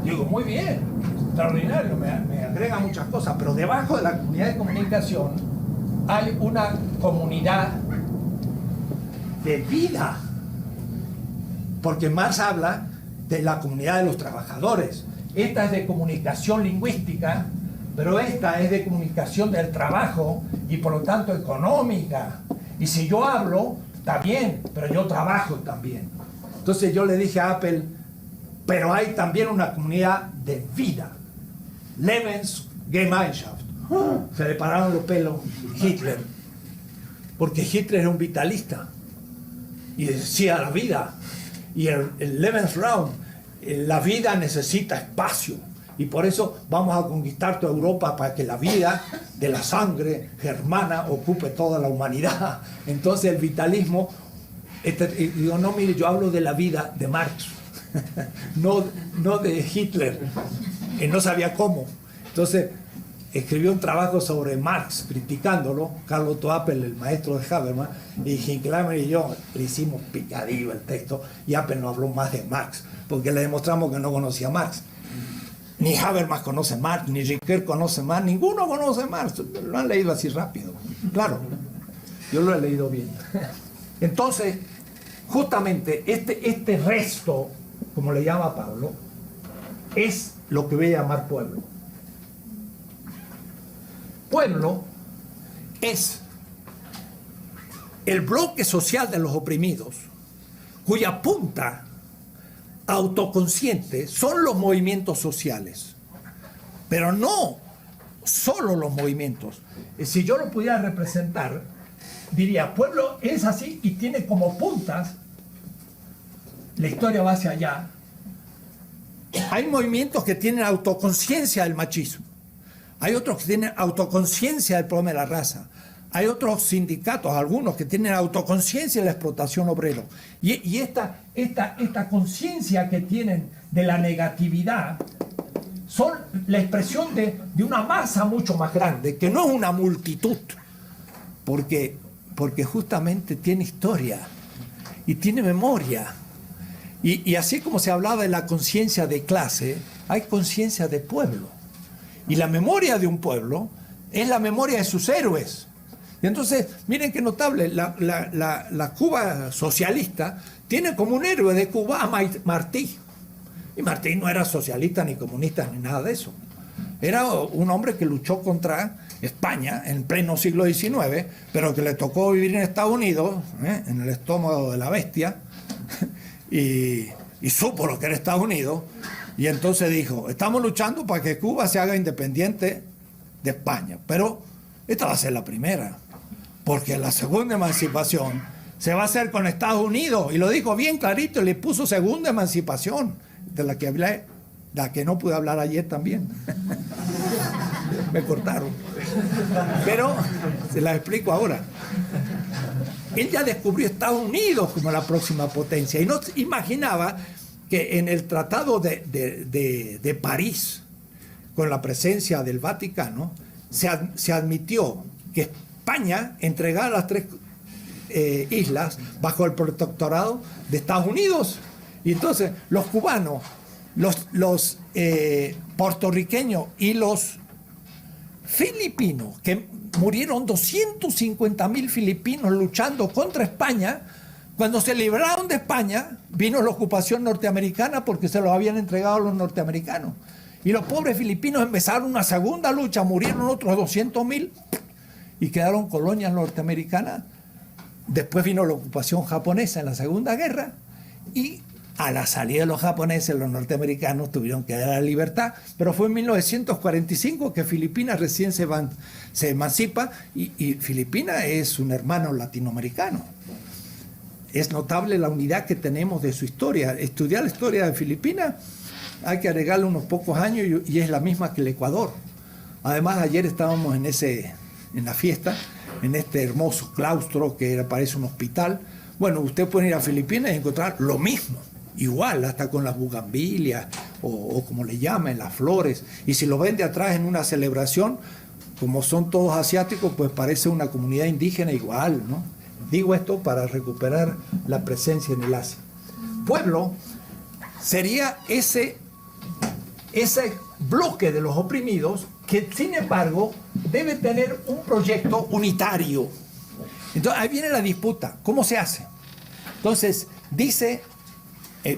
Speaker 3: digo, muy bien, extraordinario, me agrega muchas cosas, pero debajo de la comunidad de comunicación hay una comunidad de vida, porque Marx habla de la comunidad de los trabajadores. Esta es de comunicación lingüística, pero esta es de comunicación del trabajo y por lo tanto económica. Y si yo hablo, está bien, pero yo trabajo también. Entonces yo le dije a Apple, pero hay también una comunidad de vida. Lebensgemeinschaft. Se le pararon los pelos Hitler, porque Hitler era un vitalista y decía la vida. Y el Lebensraum, la vida necesita espacio. Y por eso vamos a conquistar toda Europa para que la vida de la sangre germana ocupe toda la humanidad. Entonces el vitalismo, digo, no, mire, yo hablo de la vida de Marx, no de Hitler, que no sabía cómo. Entonces escribió un trabajo sobre Marx, criticándolo, Carlos Toapel, el maestro de Habermas, y Hincklamer y yo le hicimos picadillo el texto, y Apel no habló más de Marx, porque le demostramos que no conocía a Marx. Ni Habermas conoce Marx, ni Ricoeur conoce Marx, ninguno conoce Marx, lo han leído así rápido. Claro, yo lo he leído bien. Entonces, justamente este resto, como le llama Pablo, es lo que voy a llamar pueblo. Pueblo es el bloque social de los oprimidos, cuya punta autoconsciente son los movimientos sociales, pero no solo los movimientos. Si yo lo pudiera representar, diría, pueblo es así y tiene como puntas, la historia va hacia allá. Hay movimientos que tienen autoconciencia del machismo. Hay otros que tienen autoconciencia del problema de la raza. Hay otros sindicatos, algunos que tienen autoconciencia de la explotación obrera. Y esta conciencia que tienen de la negatividad son la expresión de una masa mucho más grande, que no es una multitud, porque justamente tiene historia y tiene memoria. Y así como se hablaba de la conciencia de clase, hay conciencia de pueblo. Y la memoria de un pueblo es la memoria de sus héroes. Y entonces, miren qué notable, la Cuba socialista tiene como un héroe de Cuba a Martí. Y Martí no era socialista ni comunista ni nada de eso. Era un hombre que luchó contra España en pleno siglo XIX, pero que le tocó vivir en Estados Unidos, en el estómago de la bestia, y supo lo que era Estados Unidos. Y entonces dijo, estamos luchando para que Cuba se haga independiente de España, pero esta va a ser la primera, porque la segunda emancipación se va a hacer con Estados Unidos, y lo dijo bien clarito, le puso segunda emancipación, de la que hablé, la que no pude hablar ayer también. Me cortaron, pero se la explico ahora. Él ya descubrió Estados Unidos como la próxima potencia, y no imaginaba que en el Tratado de París, con la presencia del Vaticano, se admitió que España entregara las tres islas bajo el protectorado de Estados Unidos. Y entonces los cubanos, los puertorriqueños y los filipinos, que murieron 250.000 filipinos luchando contra España, cuando se libraron de España, vino la ocupación norteamericana porque se los habían entregado a los norteamericanos. Y los pobres filipinos empezaron una segunda lucha, murieron otros 200.000 y quedaron colonias norteamericanas. Después vino la ocupación japonesa en la Segunda Guerra, y a la salida de los japoneses, los norteamericanos tuvieron que dar la libertad, pero fue en 1945 que Filipinas recién se emancipa, y Filipinas es un hermano latinoamericano. Es notable la unidad que tenemos de su historia. Estudiar la historia de Filipinas hay que agregarle unos pocos años, y es la misma que el Ecuador. Además, ayer estábamos en la fiesta, en este hermoso claustro que parece un hospital. Bueno, usted puede ir a Filipinas y encontrar lo mismo, igual, hasta con las bugambilias o como le llaman, las flores. Y si lo ven de atrás en una celebración, como son todos asiáticos, pues parece una comunidad indígena igual, ¿no? Digo esto para recuperar la presencia en el Asia. Pueblo sería ese bloque de los oprimidos que, sin embargo, debe tener un proyecto unitario. Entonces, ahí viene la disputa. ¿Cómo se hace? Entonces, dice,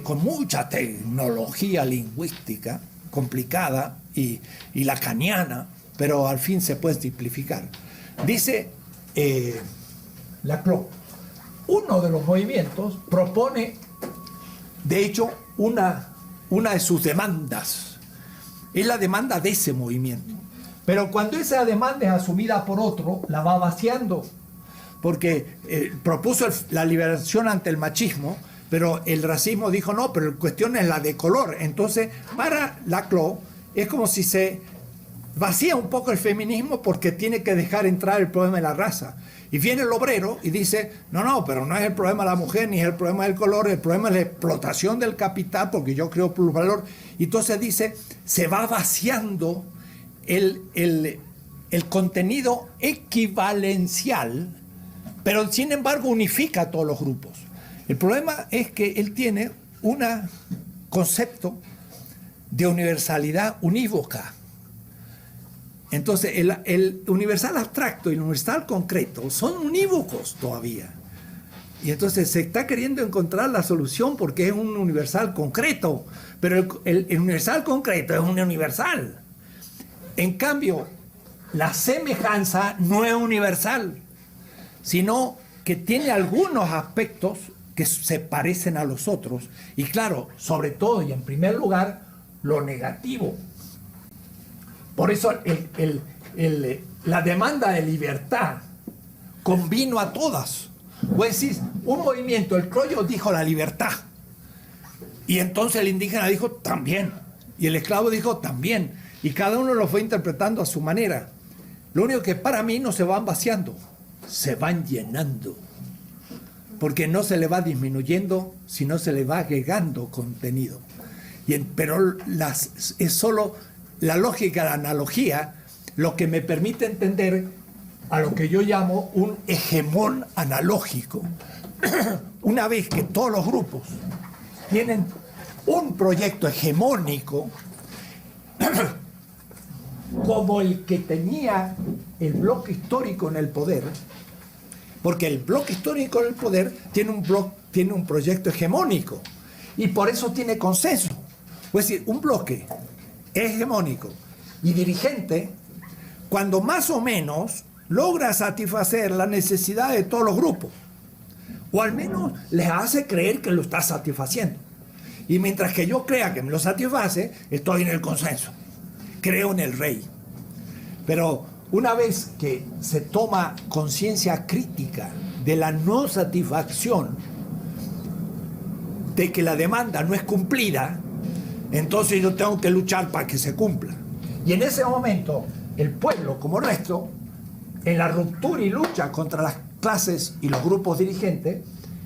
Speaker 3: con mucha tecnología lingüística complicada y lacaniana, pero al fin se puede simplificar. Dice Laclau, uno de los movimientos propone, de hecho, una de sus demandas. Es la demanda de ese movimiento. Pero cuando esa demanda es asumida por otro, la va vaciando. Porque propuso la liberación ante el machismo, pero el racismo dijo no, pero la cuestión es la de color. Entonces, para Laclau, es como si se vacía un poco el feminismo porque tiene que dejar entrar el problema de la raza. Y viene el obrero y dice, no, pero no es el problema de la mujer, ni es el problema del color, el problema es la explotación del capital, porque yo creo plusvalor. Y entonces dice, se va vaciando el contenido equivalencial, pero sin embargo unifica a todos los grupos. El problema es que él tiene un concepto de universalidad unívoca. Entonces, el universal abstracto y el universal concreto son unívocos todavía. Y entonces se está queriendo encontrar la solución porque es un universal concreto, pero el universal concreto es un universal. En cambio, la semejanza no es universal, sino que tiene algunos aspectos que se parecen a los otros. Y claro, sobre todo y en primer lugar, lo negativo. Por eso la demanda de libertad convino a todas. Vos decís, un movimiento, el criollo dijo la libertad. Y entonces el indígena dijo también. Y el esclavo dijo también. Y cada uno lo fue interpretando a su manera. Lo único que para mí no se van vaciando, se van llenando. Porque no se le va disminuyendo, sino se le va agregando contenido. Pero es solo la lógica, la analogía, lo que me permite entender a lo que yo llamo un hegemón analógico. Una vez que todos los grupos tienen un proyecto hegemónico, como el que tenía el bloque histórico en el poder, porque el bloque histórico en el poder tiene un proyecto hegemónico y por eso tiene consenso. Es decir, un bloque hegemónico y dirigente, cuando más o menos logra satisfacer la necesidad de todos los grupos, o al menos les hace creer que lo está satisfaciendo. Y mientras que yo crea que me lo satisface, estoy en el consenso, creo en el rey. Pero una vez que se toma conciencia crítica de la no satisfacción, de que la demanda no es cumplida, entonces yo tengo que luchar para que se cumpla. Y en ese momento, el pueblo, como resto, en la ruptura y lucha contra las clases y los grupos dirigentes,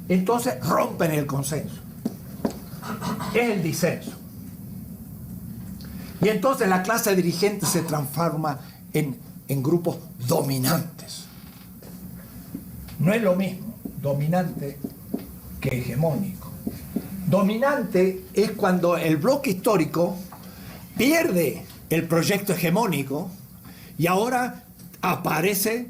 Speaker 3: entonces rompen el consenso. Es el disenso. Y entonces la clase dirigente se transforma en grupos dominantes. No es lo mismo dominante que hegemónico. Dominante es cuando el bloque histórico pierde el proyecto hegemónico y ahora aparece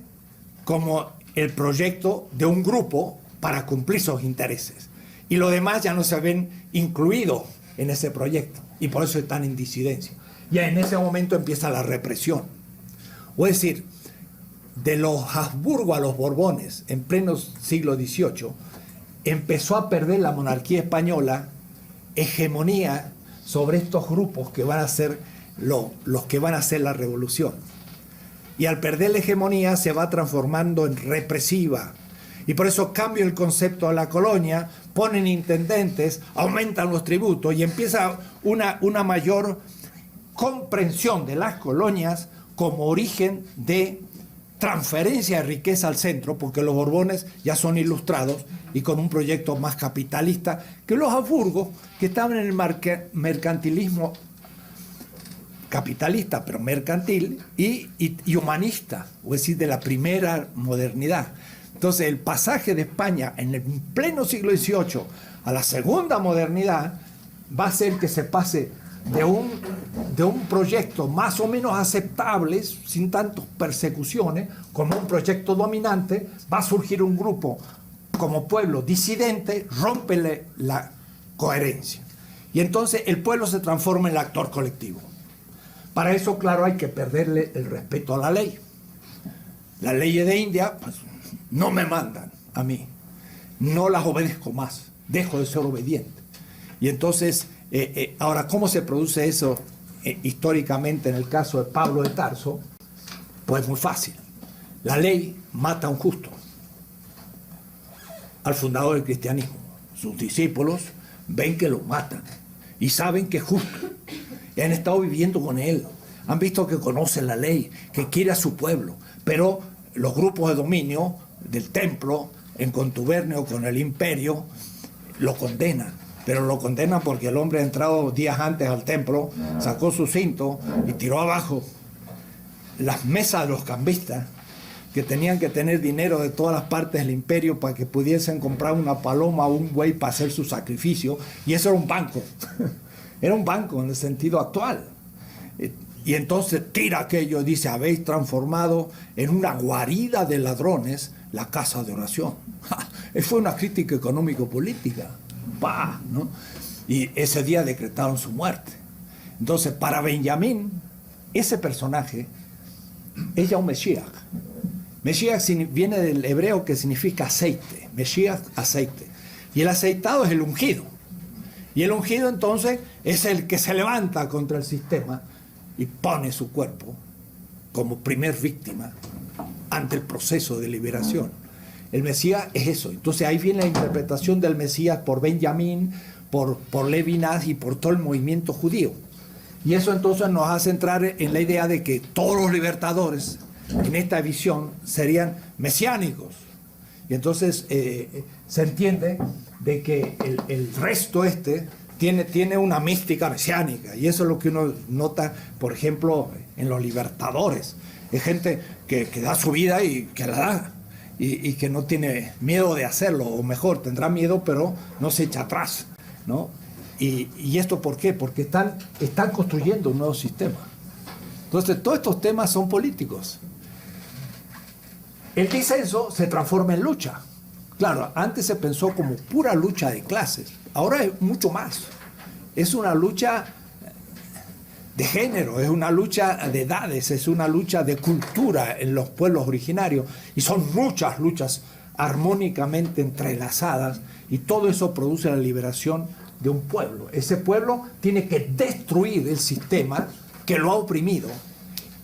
Speaker 3: como el proyecto de un grupo para cumplir sus intereses. Y los demás ya no se ven incluidos en ese proyecto y por eso están en disidencia. Y en ese momento empieza la represión. O es decir, de los Habsburgo a los Borbones en pleno siglo XVIII, empezó a perder la monarquía española hegemonía sobre estos grupos que van a ser los que van a hacer la revolución. Y al perder la hegemonía se va transformando en represiva. Y por eso cambia el concepto de la colonia, ponen intendentes, aumentan los tributos y empieza una mayor comprensión de las colonias como origen de transferencia de riqueza al centro, porque los Borbones ya son ilustrados y con un proyecto más capitalista que los Habsburgo, que estaban en el mercantilismo capitalista, pero mercantil y humanista, es decir, de la primera modernidad. Entonces, el pasaje de España en el pleno siglo XVIII a la segunda modernidad va a hacer que se pase de un proyecto más o menos aceptable, sin tantas persecuciones, como un proyecto dominante. Va a surgir un grupo como pueblo disidente, rompe la coherencia. Y entonces el pueblo se transforma en el actor colectivo. Para eso, claro, hay que perderle el respeto a la ley. Las leyes de India, pues, no me mandan a mí. No las obedezco más. Dejo de ser obediente. Y entonces, ahora, ¿cómo se produce eso históricamente en el caso de Pablo de Tarso? Pues muy fácil. La ley mata a un justo, al fundador del cristianismo. Sus discípulos ven que lo matan y saben que es justo. y han estado viviendo con él. Han visto que conoce la ley, que quiere a su pueblo. Pero los grupos de dominio del templo, en contubernio con el imperio, lo condenan. Pero lo condenan porque el hombre ha entrado días antes al templo, sacó su cinto y tiró abajo las mesas de los cambistas, que tenían que tener dinero de todas las partes del imperio para que pudiesen comprar una paloma o un buey para hacer su sacrificio. Y eso era un banco. Era un banco en el sentido actual. Y entonces tira aquello y dice: habéis transformado en una guarida de ladrones la casa de oración. Fue una crítica económico-política. ¡Pah! ¿No? Y ese día decretaron su muerte. Entonces, para Benjamín, ese personaje es ya un Mesías. Mesías viene del hebreo que significa aceite. Mesías, aceite. Y el aceitado es el ungido. Y el ungido entonces es el que se levanta contra el sistema y pone su cuerpo como primer víctima ante el proceso de liberación. El Mesías es eso. Entonces ahí viene la interpretación del Mesías por Benjamín, por Levinas y por todo el movimiento judío. Y eso entonces nos hace entrar en la idea de que todos los libertadores en esta visión serían mesiánicos. Y entonces se entiende de que el resto tiene una mística mesiánica, y eso es lo que uno nota, por ejemplo, en los libertadores. Es gente que da su vida y que la da, y que no tiene miedo de hacerlo, o mejor, tendrá miedo, pero no se echa atrás, ¿no? ¿Y esto por qué? Porque están construyendo un nuevo sistema. Entonces, todos estos temas son políticos. El disenso se transforma en lucha. Claro, antes se pensó como pura lucha de clases, ahora es mucho más. Es una lucha de género, es una lucha de edades, es una lucha de cultura en los pueblos originarios, y son muchas luchas armónicamente entrelazadas, y todo eso produce la liberación de un pueblo. Ese pueblo tiene que destruir el sistema que lo ha oprimido,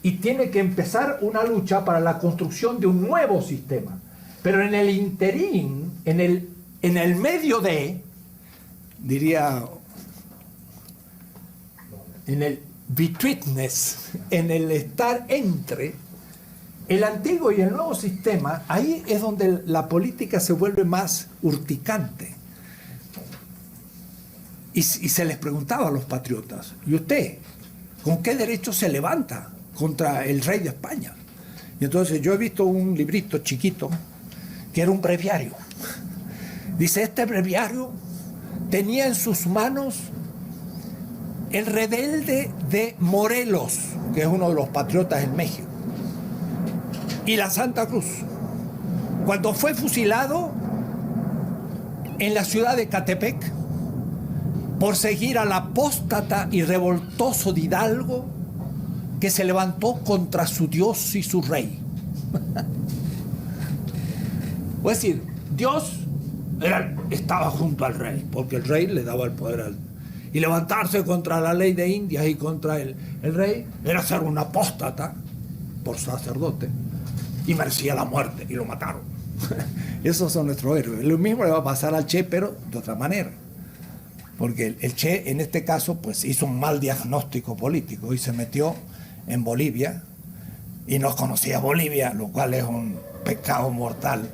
Speaker 3: y tiene que empezar una lucha para la construcción de un nuevo sistema. Pero en el interín, en el medio de, diría, en el betweenness, en el estar entre el antiguo y el nuevo sistema, ahí es donde la política se vuelve más urticante. Y se les preguntaba a los patriotas: ¿y usted con qué derecho se levanta contra el rey de España? Y entonces yo he visto un librito chiquito que era un breviario. Dice: este breviario tenía en sus manos el rebelde de Morelos, que es uno de los patriotas en México, y la Santa Cruz, cuando fue fusilado en la ciudad de Catepec por seguir al apóstata y revoltoso de Hidalgo, que se levantó contra su Dios y su rey. Es decir, Dios estaba junto al rey, porque el rey le daba el poder y levantarse contra la ley de Indias y contra el rey era ser un apóstata por sacerdote, y merecía la muerte, y lo mataron. Esos son nuestros héroes. Lo mismo le va a pasar al Che, pero de otra manera, porque el Che en este caso pues hizo un mal diagnóstico político y se metió en Bolivia y no conocía Bolivia, lo cual es un pecado mortal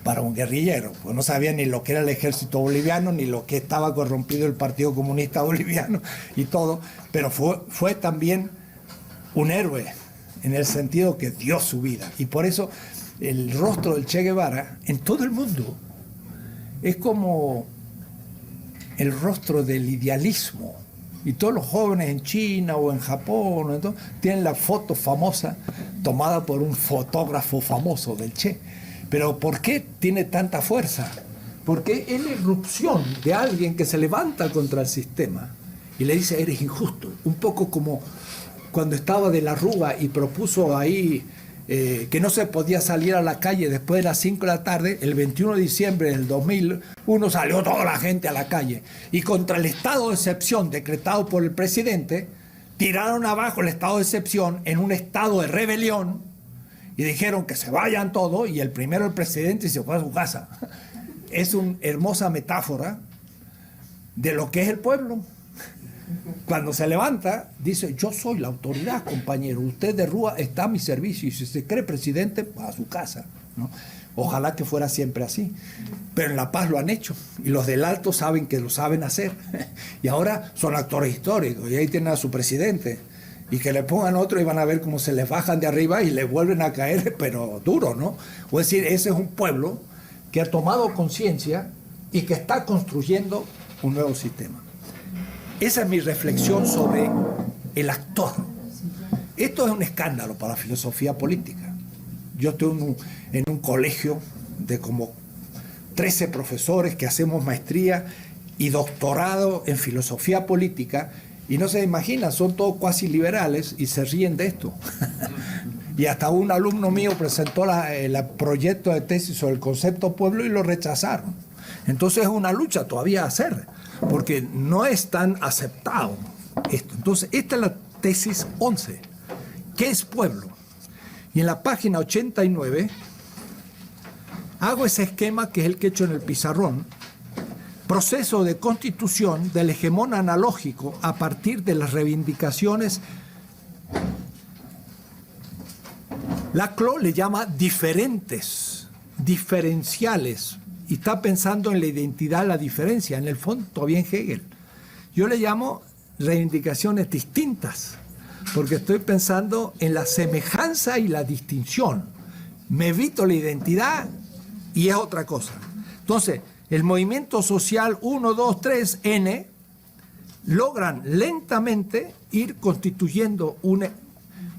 Speaker 3: para un guerrillero, pues no sabía ni lo que era el ejército boliviano, ni lo que estaba corrompido el Partido Comunista Boliviano y todo, pero fue también un héroe en el sentido que dio su vida. Y por eso el rostro del Che Guevara en todo el mundo es como el rostro del idealismo. Y todos los jóvenes en China o en Japón tienen la foto famosa tomada por un fotógrafo famoso del Che. Pero ¿por qué tiene tanta fuerza? Porque es la irrupción de alguien que se levanta contra el sistema y le dice: eres injusto. Un poco como cuando estaba de la Rúa y propuso ahí que no se podía salir a la calle después de las 5 de la tarde. El 21 de diciembre del 2001 salió toda la gente a la calle, y contra el estado de excepción decretado por el presidente, tiraron abajo el estado de excepción en un estado de rebelión, y dijeron que se vayan todos, y el presidente se fue a su casa. Es una hermosa metáfora de lo que es el pueblo. Cuando se levanta, dice, yo soy la autoridad, compañero, usted de Rúa está a mi servicio y si se cree presidente, va a su casa, ¿no? Ojalá que fuera siempre así. Pero en La Paz lo han hecho y los del Alto saben que lo saben hacer. Y ahora son actores históricos y ahí tienen a su presidente. Y que le pongan otro y van a ver cómo se les bajan de arriba y les vuelven a caer, pero duro, ¿no? Es decir, ese es un pueblo que ha tomado conciencia y que está construyendo un nuevo sistema. Esa es mi reflexión sobre el actor. Esto es un escándalo para la filosofía política. Yo estoy en un colegio de como 13 profesores que hacemos maestría y doctorado en filosofía política y no se imaginan, son todos cuasi liberales y se ríen de esto. Y hasta un alumno mío presentó el proyecto de tesis sobre el concepto pueblo y lo rechazaron. Entonces es una lucha todavía a hacer, porque no es tan aceptado esto. Entonces esta es la tesis 11. ¿Qué es pueblo? Y en la página 89 hago ese esquema que es el que he hecho en el pizarrón. Proceso de constitución del hegemón analógico a partir de las reivindicaciones. Laclau le llama diferentes, diferenciales, y está pensando en la identidad, la diferencia, en el fondo todavía en Hegel. Yo le llamo reivindicaciones distintas, porque estoy pensando en la semejanza y la distinción. Me evito la identidad y es otra cosa. Entonces, el movimiento social 1, 2, 3, N, logran lentamente ir constituyendo un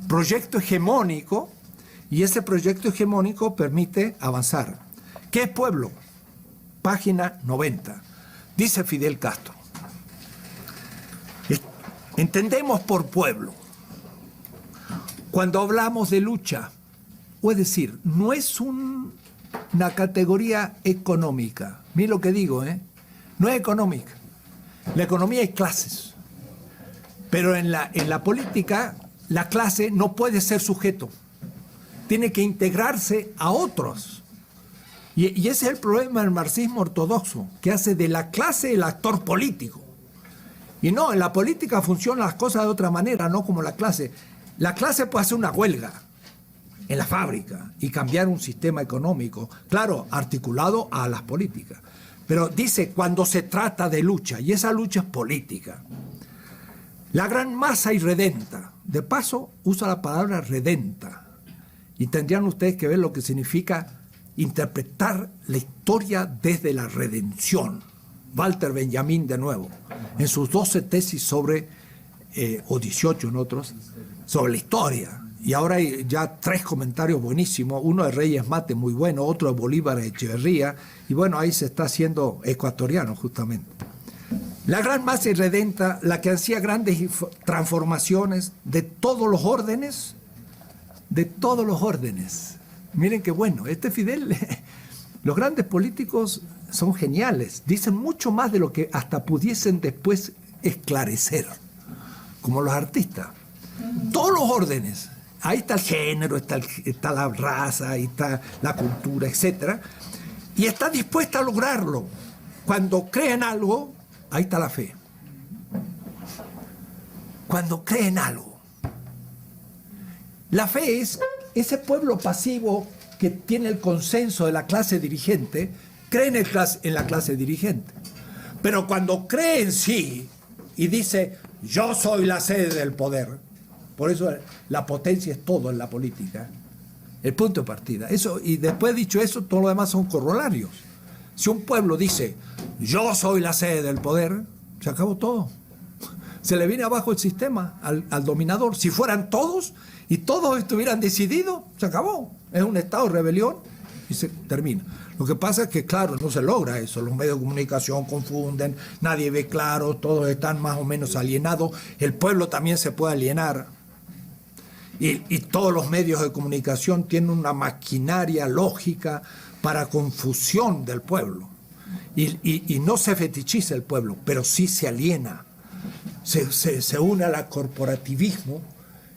Speaker 3: proyecto hegemónico y ese proyecto hegemónico permite avanzar. ¿Qué es pueblo? Página 90. Dice Fidel Castro. Entendemos por pueblo cuando hablamos de lucha, es decir, no es una categoría económica. Mira lo que digo, no es económica. La economía es clases. Pero en la política, la clase no puede ser sujeto. Tiene que integrarse a otros. Y ese es el problema del marxismo ortodoxo, que hace de la clase el actor político. Y no, en la política funcionan las cosas de otra manera, no como la clase. La clase puede hacer una huelga en la fábrica y cambiar un sistema económico, claro, articulado a las políticas. Pero dice, cuando se trata de lucha, y esa lucha es política, la gran masa irredenta, de paso usa la palabra redenta, y tendrían ustedes que ver lo que significa interpretar la historia desde la redención. Walter Benjamin, de nuevo, en sus 12 tesis sobre, o 18 en otros, sobre la historia. Y ahora hay ya 3 comentarios buenísimos, uno de Reyes Mate muy bueno, otro de Bolívar Echeverría, y bueno, ahí se está haciendo ecuatoriano justamente. La gran masa irredenta, la que hacía grandes transformaciones de todos los órdenes, Miren qué bueno, Fidel, los grandes políticos son geniales, dicen mucho más de lo que hasta pudiesen después esclarecer, como los artistas. Todos los órdenes, ahí está el género, está la raza, ahí está la cultura, etc. Y está dispuesta a lograrlo. Cuando creen algo, ahí está la fe. Cuando creen algo. La fe es ese pueblo pasivo que tiene el consenso de la clase dirigente, cree en la clase dirigente. Pero cuando cree en sí y dice, yo soy la sede del poder, por eso la potencia es todo en la política, el punto de partida. Eso, y después dicho eso, todo lo demás son corolarios. Si un pueblo dice, yo soy la sede del poder, se acabó todo. Se le viene abajo el sistema al dominador. Si fueran todos y todos estuvieran decididos, se acabó. Es un estado de rebelión y se termina. Lo que pasa es que, claro, no se logra eso. Los medios de comunicación confunden, nadie ve claro, todos están más o menos alienados. El pueblo también se puede alienar. Y todos los medios de comunicación tienen una maquinaria lógica para confusión del pueblo. Y no se fetichiza el pueblo, pero sí se aliena. Se une al corporativismo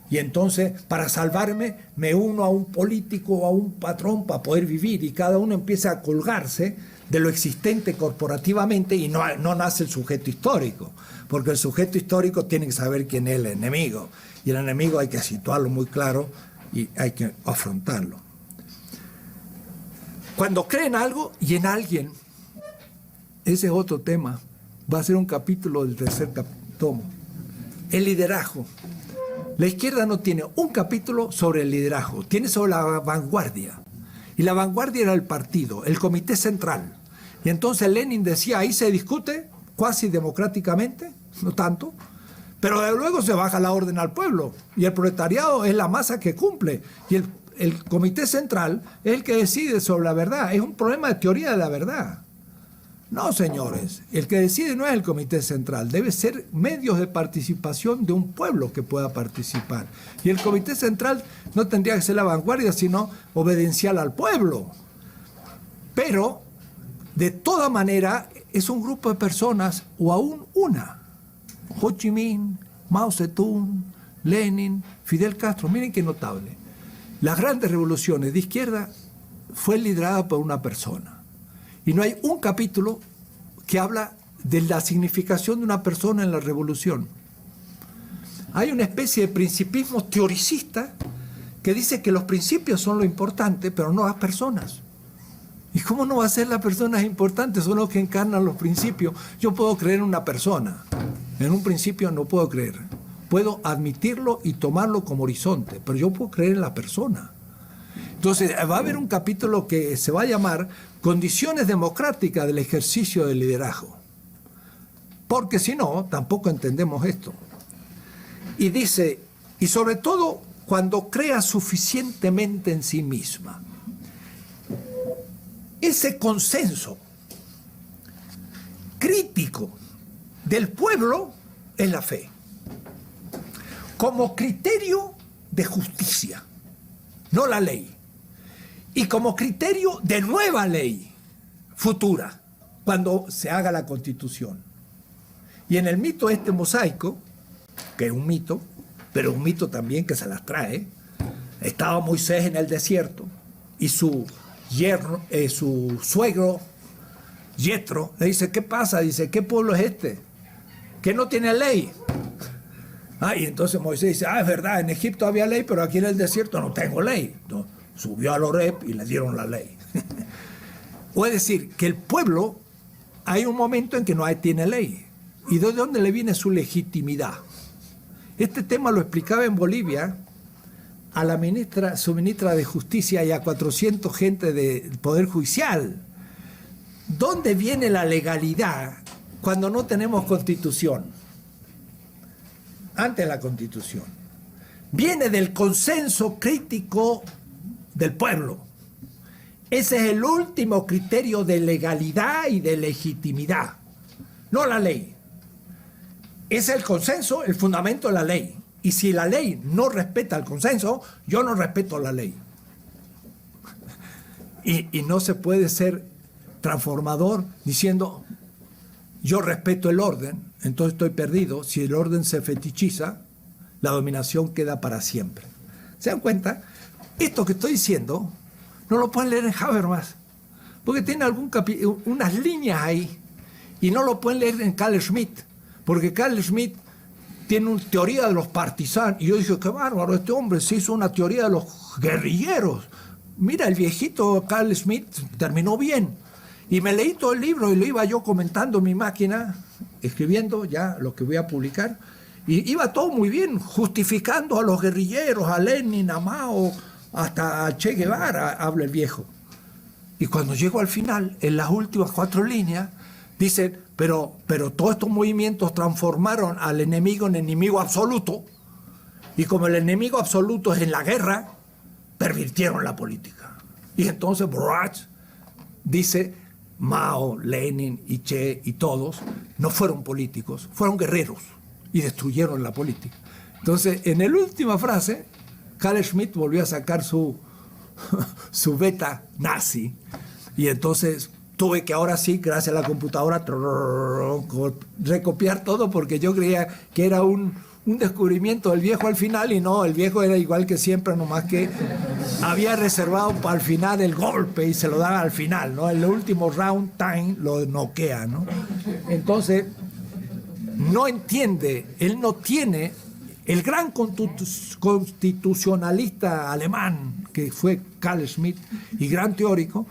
Speaker 3: y entonces para salvarme me uno a un político o a un patrón para poder vivir y cada uno empieza a colgarse de lo existente corporativamente y no nace el sujeto histórico, porque el sujeto histórico tiene que saber quién es el enemigo, y el enemigo hay que situarlo muy claro y hay que afrontarlo. Cuando creen algo y en alguien, ese es otro tema, va a ser un capítulo del tercer tomo, el liderazgo. La izquierda no tiene un capítulo sobre el liderazgo, tiene sobre la vanguardia. Y la vanguardia era el partido, el comité central. Y entonces Lenin decía, ahí se discute cuasi democráticamente, no tanto, pero luego se baja la orden al pueblo. Y el proletariado es la masa que cumple. Y el comité central es el que decide sobre la verdad. Es un problema de teoría de la verdad. No, señores, el que decide no es el comité central, debe ser medios de participación de un pueblo que pueda participar. Y el comité central no tendría que ser la vanguardia, sino obedencial al pueblo. Pero, de toda manera, es un grupo de personas, o aún una. Ho Chi Minh, Mao Zedong, Lenin, Fidel Castro, miren qué notable. Las grandes revoluciones de izquierda fue liderada por una persona. Y no hay un capítulo que habla de la significación de una persona en la revolución. Hay una especie de principismo teoricista que dice que los principios son lo importante, pero no las personas. ¿Y cómo no va a ser las personas importantes? Son los que encarnan los principios. Yo puedo creer en una persona. En un principio no puedo creer. Puedo admitirlo y tomarlo como horizonte, pero yo puedo creer en la persona. Entonces va a haber un capítulo que se va a llamar Condiciones democráticas del ejercicio del liderazgo. Porque si no, tampoco entendemos esto. Y dice, y sobre todo cuando crea suficientemente en sí misma. Ese consenso crítico del pueblo es la fe, como criterio de justicia, no la ley. Y como criterio de nueva ley futura, cuando se haga la Constitución. Y en el mito este mosaico, que es un mito, pero un mito también que se las trae, estaba Moisés en el desierto y su suegro, Yetro, le dice, ¿qué pasa? Dice, ¿qué pueblo es este? Que no tiene ley. Y entonces Moisés dice, es verdad, en Egipto había ley, pero aquí en el desierto no tengo ley. No. Subió al Horeb y le dieron la ley. O es decir, que el pueblo, hay un momento en que no tiene ley. ¿Y de dónde le viene su legitimidad? Este tema lo explicaba en Bolivia a la su ministra de Justicia y a 400 gente del Poder Judicial. ¿Dónde viene la legalidad cuando no tenemos constitución? Antes de la constitución. Viene del consenso crítico del pueblo. Ese es el último criterio de legalidad y de legitimidad, no la ley. Es el consenso, el fundamento de la ley. Y si la ley no respeta el consenso, yo no respeto la ley. Y no se puede ser transformador diciendo, yo respeto el orden, entonces estoy perdido. Si el orden se fetichiza, la dominación queda para siempre. ¿Se dan cuenta? Esto que estoy diciendo no lo pueden leer en Habermas, porque tiene unas líneas ahí, y no lo pueden leer en Carl Schmitt, porque Carl Schmitt tiene una teoría de los partisanos, y yo dije, qué bárbaro, este hombre se hizo una teoría de los guerrilleros. Mira, el viejito Carl Schmitt terminó bien, y me leí todo el libro y lo iba yo comentando en mi máquina, escribiendo ya lo que voy a publicar, y iba todo muy bien, justificando a los guerrilleros, a Lenin, a Mao, hasta a Che Guevara, habla el viejo. Y cuando llego al final, en las últimas 4 líneas, dicen, pero todos estos movimientos transformaron al enemigo en enemigo absoluto, y como el enemigo absoluto es en la guerra, pervirtieron la política. Y entonces Borach dice, Mao, Lenin y Che y todos no fueron políticos, fueron guerreros y destruyeron la política. Entonces, en la última frase, Carl Schmitt volvió a sacar su beta nazi, y entonces tuve que ahora sí, gracias a la computadora, recopiar todo, porque yo creía que era un descubrimiento del viejo al final, y no, el viejo era igual que siempre, nomás que había reservado para el final el golpe y se lo dan al final, ¿no? En el último round, Time lo noquea, ¿no? Entonces, no entiende, él no tiene, el gran constitucionalista alemán, que fue Carl Schmitt, y gran teórico,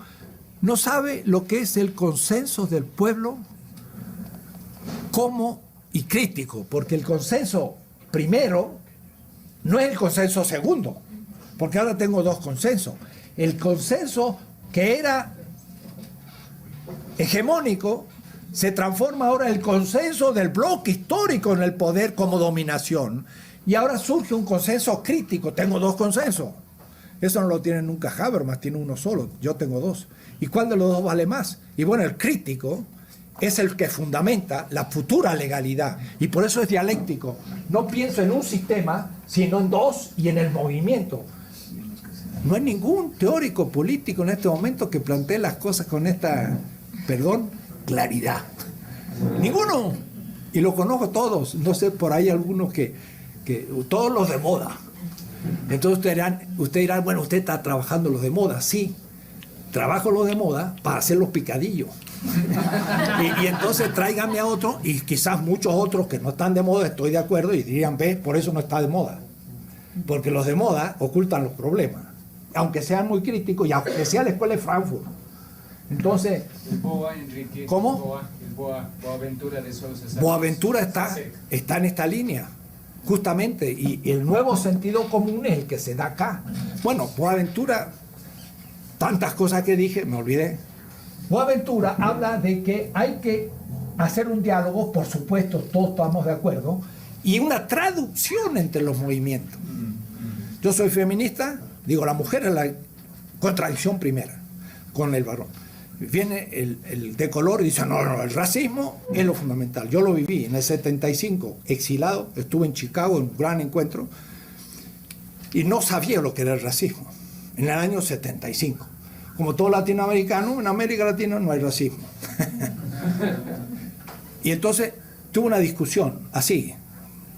Speaker 3: no sabe lo que es el consenso del pueblo como y crítico, porque el consenso primero no es el consenso segundo, porque ahora tengo dos consensos. El consenso que era hegemónico se transforma ahora en el consenso del bloque histórico en el poder como dominación, y ahora surge un consenso crítico. Tengo dos consensos. Eso no lo tiene nunca Habermas, tiene uno solo. Yo tengo dos. ¿Y cuál de los dos vale más? Y bueno, el crítico es el que fundamenta la futura legalidad, y por eso es dialéctico. No pienso en un sistema, sino en dos y en el movimiento. No hay ningún teórico político en este momento que plantee las cosas con esta, claridad. Ninguno. Y lo conozco todos. No sé, por ahí algunos que todos los de moda. Entonces usted dirá, bueno, usted está trabajando los de moda. Sí, trabajo los de moda para hacer los picadillos. Y entonces tráigame a otro, y quizás muchos otros que no están de moda, estoy de acuerdo, y dirían, ve, por eso no está de moda. Porque los de moda ocultan los problemas, aunque sean muy críticos, y aunque sea la escuela de Frankfurt. Entonces,
Speaker 4: Enrique,
Speaker 3: ¿cómo?
Speaker 4: Boaventura de Sousa.
Speaker 3: Boaventura está en esta línea, justamente, y el nuevo sentido común es el que se da acá. Bueno, Boaventura, tantas cosas que dije, me olvidé. Boaventura habla de que hay que hacer un diálogo, por supuesto, todos estamos de acuerdo, y una traducción entre los movimientos. Yo soy feminista, digo, la mujer es la contradicción primera con el varón. Viene el de color y dice, no, el racismo es lo fundamental. Yo lo viví en el 75, exilado, estuve en Chicago en un gran encuentro, y no sabía lo que era el racismo, en el año 75. Como todo latinoamericano, en América Latina no hay racismo. Y entonces tuve una discusión así,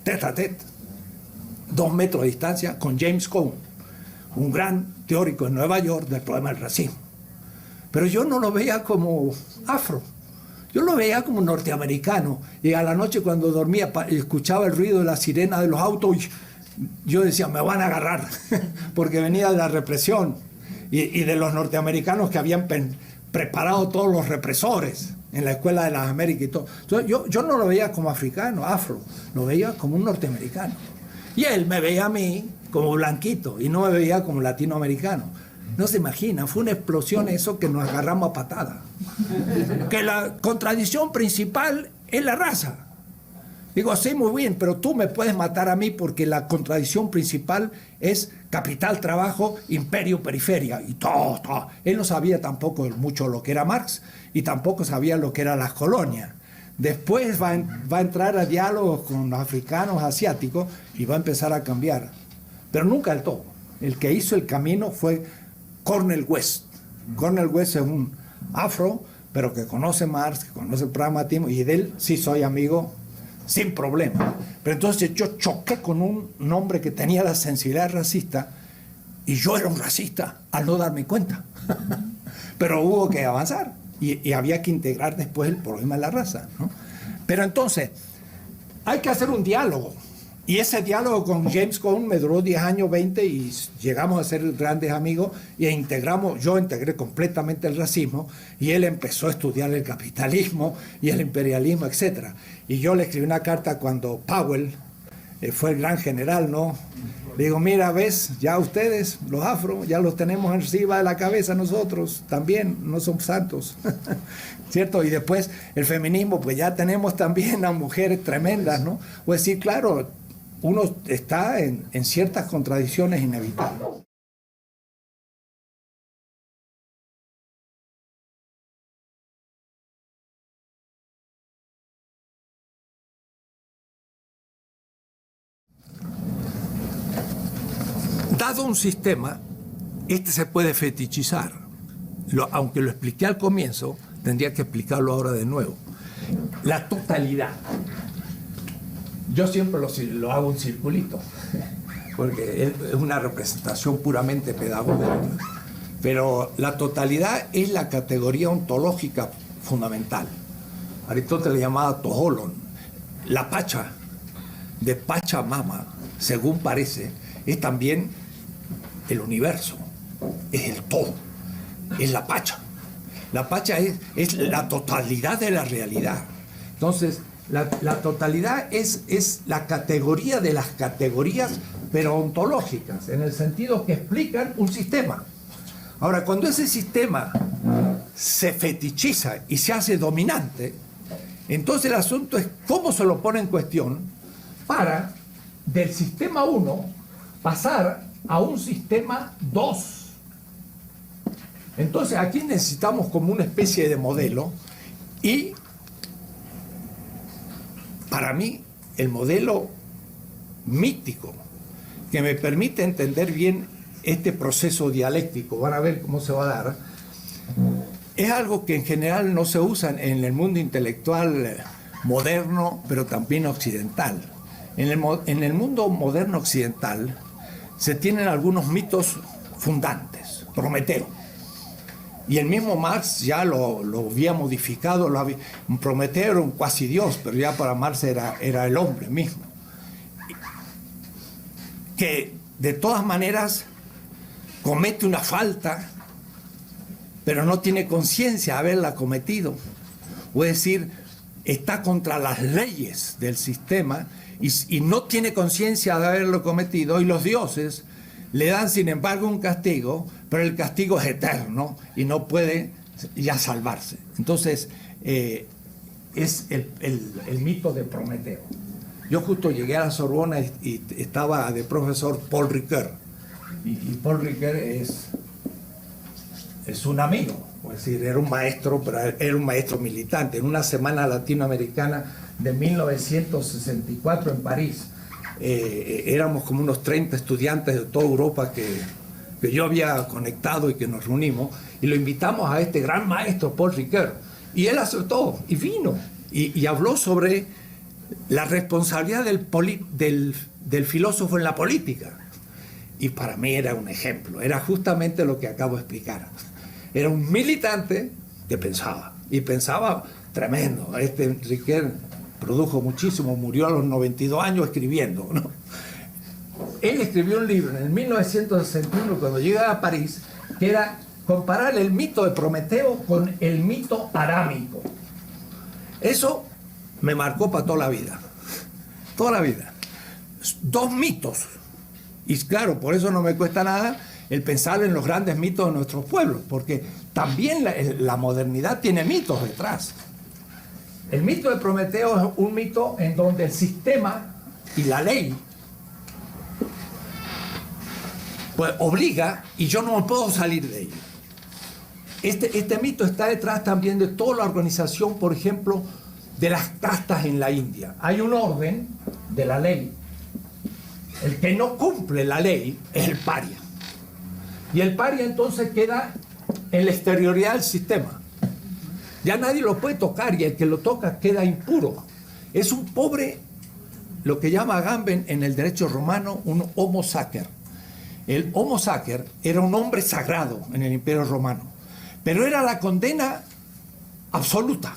Speaker 3: tete a tete, 2 metros de distancia, con James Cone, un gran teórico en Nueva York del problema del racismo. Pero yo no lo veía como afro, yo lo veía como norteamericano. Y a la noche cuando dormía escuchaba el ruido de la sirena de los autos, y yo decía, me van a agarrar, porque venía de la represión y de los norteamericanos que habían preparado todos los represores en la Escuela de las Américas y todo. Entonces, yo no lo veía como africano, afro, lo veía como un norteamericano. Y él me veía a mí como blanquito y no me veía como latinoamericano. No se imagina, fue una explosión eso, que nos agarramos a patada. Que la contradicción principal es la raza. Digo, sí, muy bien, pero tú me puedes matar a mí porque la contradicción principal es capital, trabajo, imperio, periferia, y todo. Él no sabía tampoco mucho lo que era Marx, y tampoco sabía lo que eran las colonias. Después va a entrar a diálogos con los africanos, asiáticos, y va a empezar a cambiar. Pero nunca del todo. El que hizo el camino fue Cornel West. Cornel West es un afro, pero que conoce Marx, que conoce el pragmatismo, y de él sí soy amigo sin problema. Pero entonces yo choqué con un hombre que tenía la sensibilidad racista, y yo era un racista al no darme cuenta. Pero hubo que avanzar, y había que integrar después el problema de la raza, ¿no? Pero entonces hay que hacer un diálogo, y ese diálogo con James Cone me duró 10 años, 20, y llegamos a ser grandes amigos, y yo integré completamente el racismo, y él empezó a estudiar el capitalismo y el imperialismo, etc. Y yo le escribí una carta cuando Powell fue el gran general, ¿no? Le digo, mira, ves, ya ustedes, los afros, ya los tenemos encima de la cabeza nosotros, también, no somos santos, ¿cierto? Y después el feminismo, pues ya tenemos también a mujeres tremendas, ¿no? O decir, claro, uno está en ciertas contradicciones inevitables. Dado un sistema, este se puede fetichizar. Aunque lo expliqué al comienzo, tendría que explicarlo ahora de nuevo. La totalidad. Yo siempre lo hago un circulito.
Speaker 2: porque es una representación puramente pedagógica. Pero la totalidad es la categoría ontológica fundamental. Aristóteles le llamaba toholon. La pacha, de Pachamama, según parece, es también el universo, es el todo, es la pacha. La pacha es la totalidad de la realidad. Entonces, la totalidad es la categoría de las categorías, pero ontológicas, en el sentido que explican un sistema. Ahora, cuando ese sistema se fetichiza y se hace dominante, entonces el asunto es cómo se lo pone en cuestión para del sistema 1 pasar a un sistema 2. Entonces aquí necesitamos como una especie de modelo, y para mí el modelo mítico que me permite entender bien este proceso dialéctico, van a ver cómo se va a dar, es algo que en general no se usa en el mundo intelectual moderno, pero también occidental. En el mundo moderno occidental se tienen algunos mitos fundantes. Prometeo. Y el mismo Marx ya lo había modificado. Prometeo era un cuasi dios, pero ya para Marx era el hombre mismo. Que de todas maneras comete una falta, pero no tiene conciencia de haberla cometido. O es decir, está contra las leyes del sistema y no tiene conciencia de haberlo cometido, y los dioses le dan sin embargo un castigo, pero el castigo es eterno y no puede ya salvarse. Entonces es el mito de Prometeo. Yo justo llegué a la Sorbona y estaba de profesor Paul Ricoeur, y Paul Ricoeur es un amigo, es decir, era un maestro, pero era un maestro militante. En una semana latinoamericana de 1964 en París, éramos como unos 30 estudiantes de toda Europa que yo había conectado y que nos reunimos, y lo invitamos a este gran maestro Paul Ricoeur, y él aceptó y vino y habló sobre la responsabilidad del filósofo en la política, y para mí era un ejemplo, era justamente lo que acabo de explicar. Era un militante que pensaba, y pensaba tremendo. Este Ricoeur produjo muchísimo, murió a los 92 años escribiendo, ¿no? Él escribió un libro en el 1961, cuando llega a París, que era comparar el mito de Prometeo con el mito arámico. Eso me marcó para toda la vida. Toda la vida. Dos mitos. Y claro, por eso no me cuesta nada el pensar en los grandes mitos de nuestros pueblos, porque también la modernidad tiene mitos detrás. El mito de Prometeo es un mito en donde el sistema y la ley pues obliga, y yo no puedo salir de ello. Este mito está detrás también de toda la organización, por ejemplo, de las castas en la India. Hay un orden de la ley. El que no cumple la ley es el paria. Y el paria entonces queda en la exterioridad del sistema. Ya nadie lo puede tocar, y el que lo toca queda impuro. Es un pobre, lo que llama Agamben en el derecho romano, un homo sacer. El homo sacer era un hombre sagrado en el Imperio Romano, pero era la condena absoluta.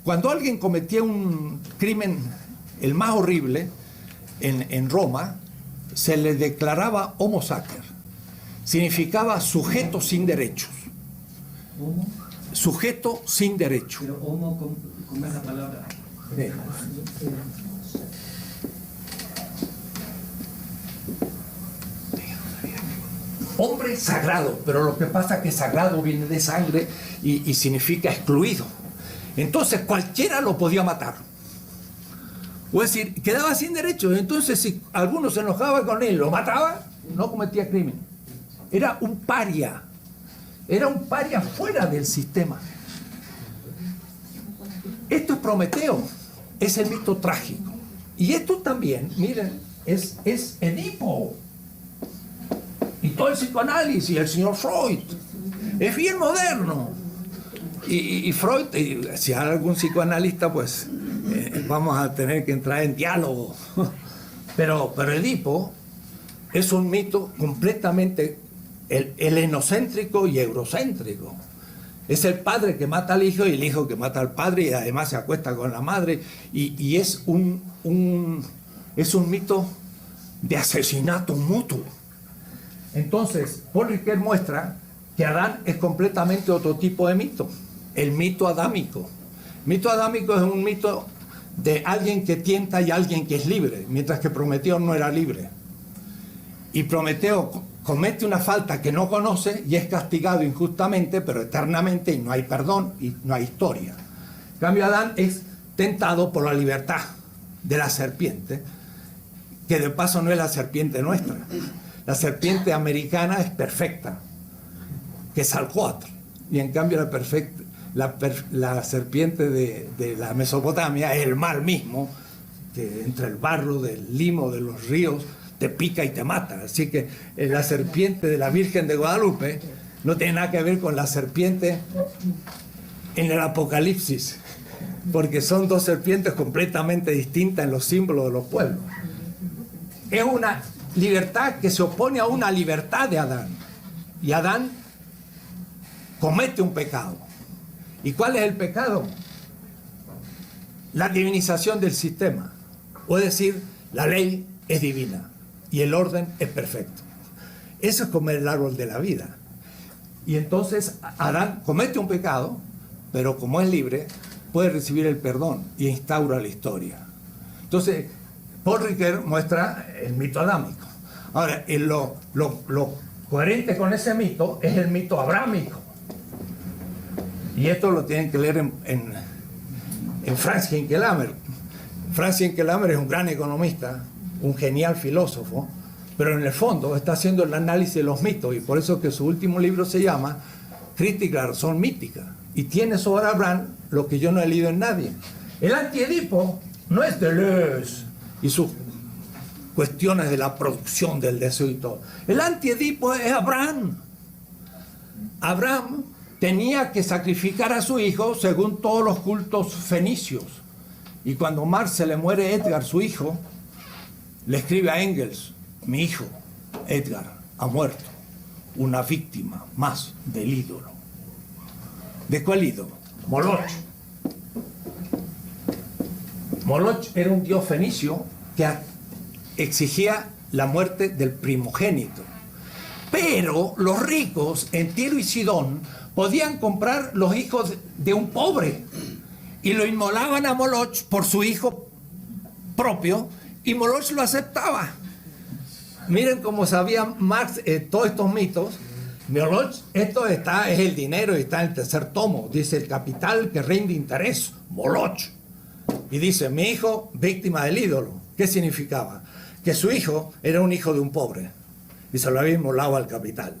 Speaker 2: Cuando alguien cometía un crimen, el más horrible, en Roma, se le declaraba homo sacer. Significaba sujeto sin derechos.
Speaker 5: ¿Homo?
Speaker 2: Sujeto sin derecho.
Speaker 5: Pero homo con esa palabra.
Speaker 2: Sí. Hombre sagrado, pero lo que pasa es que sagrado viene de sangre y significa excluido. Entonces cualquiera lo podía matar. O es decir, quedaba sin derechos. Entonces si alguno se enojaba con él, lo mataba, no cometía crimen. Era un paria. Era un paria fuera del sistema. Esto es Prometeo, es el mito trágico. Y esto también, miren, es Edipo. Y todo el psicoanálisis, el señor Freud, es bien moderno. Y Freud, si hay algún psicoanalista, pues vamos a tener que entrar en diálogo. Pero Edipo
Speaker 3: es un mito completamente helenocéntrico y eurocéntrico. Es el padre que mata al hijo y el hijo que mata al padre y además se acuesta con la madre y es un mito de asesinato mutuo. Entonces, Paul Ricoeur muestra que Adán es completamente otro tipo de mito, el mito adámico. El mito adámico es un mito de alguien que tienta y alguien que es libre, mientras que Prometeo no era libre. Y Prometeo comete una falta que no conoce y es castigado injustamente, pero eternamente, y no hay perdón y no hay historia. En cambio, Adán es tentado por la libertad de la serpiente, que de paso no es la serpiente nuestra. La serpiente americana es perfecta, que es Quetzalcóatl, y en cambio la serpiente de la Mesopotamia es el mal mismo, que entre el barro del limo de los ríos te pica y te mata. Así que la serpiente de la Virgen de Guadalupe no tiene nada que ver con la serpiente en el Apocalipsis, porque son dos serpientes completamente distintas en los símbolos de los pueblos. Es una libertad que se opone a una libertad de Adán, y Adán comete un pecado. ¿Y cuál es el pecado? La divinización del sistema, o es decir, la ley es divina y el orden es perfecto. Eso es comer el árbol de la vida. Y entonces Adán comete un pecado, pero como es libre, puede recibir el perdón y instaura la historia. Entonces, Paul Ricoeur muestra el mito adámico. Ahora, lo coherente con ese mito es el mito abrámico. Y esto lo tienen que leer en Franz Hinkelhammer. Franz Hinkelhammer es un gran economista, un genial filósofo, pero en el fondo está haciendo el análisis de los mitos, y por eso que su último libro se llama Crítica de la razón mítica, y tiene sobre Abraham lo que yo no he leído en nadie. El Anti-Edipo no es Deleuze y sus cuestiones de la producción del deseo y todo. El Anti-Edipo es Abraham. Abraham tenía que sacrificar a su hijo según todos los cultos fenicios. Y cuando Marx se le muere Edgar, su hijo, le escribe a Engels: mi hijo, Edgar, ha muerto, una víctima más del ídolo. ¿De cuál ídolo? Moloch. Moloch era un dios fenicio que exigía la muerte del primogénito. Pero los ricos en Tiro y Sidón podían comprar los hijos de un pobre y lo inmolaban a Moloch por su hijo propio, y Moloch lo aceptaba. Miren cómo sabía Marx todos estos mitos. Moloch, es el dinero, y está en el tercer tomo. Dice: el capital que rinde interés, Moloch. Y dice: mi hijo, víctima del ídolo. ¿Qué significaba? Que su hijo era un hijo de un pobre y se lo había inmolado al capital.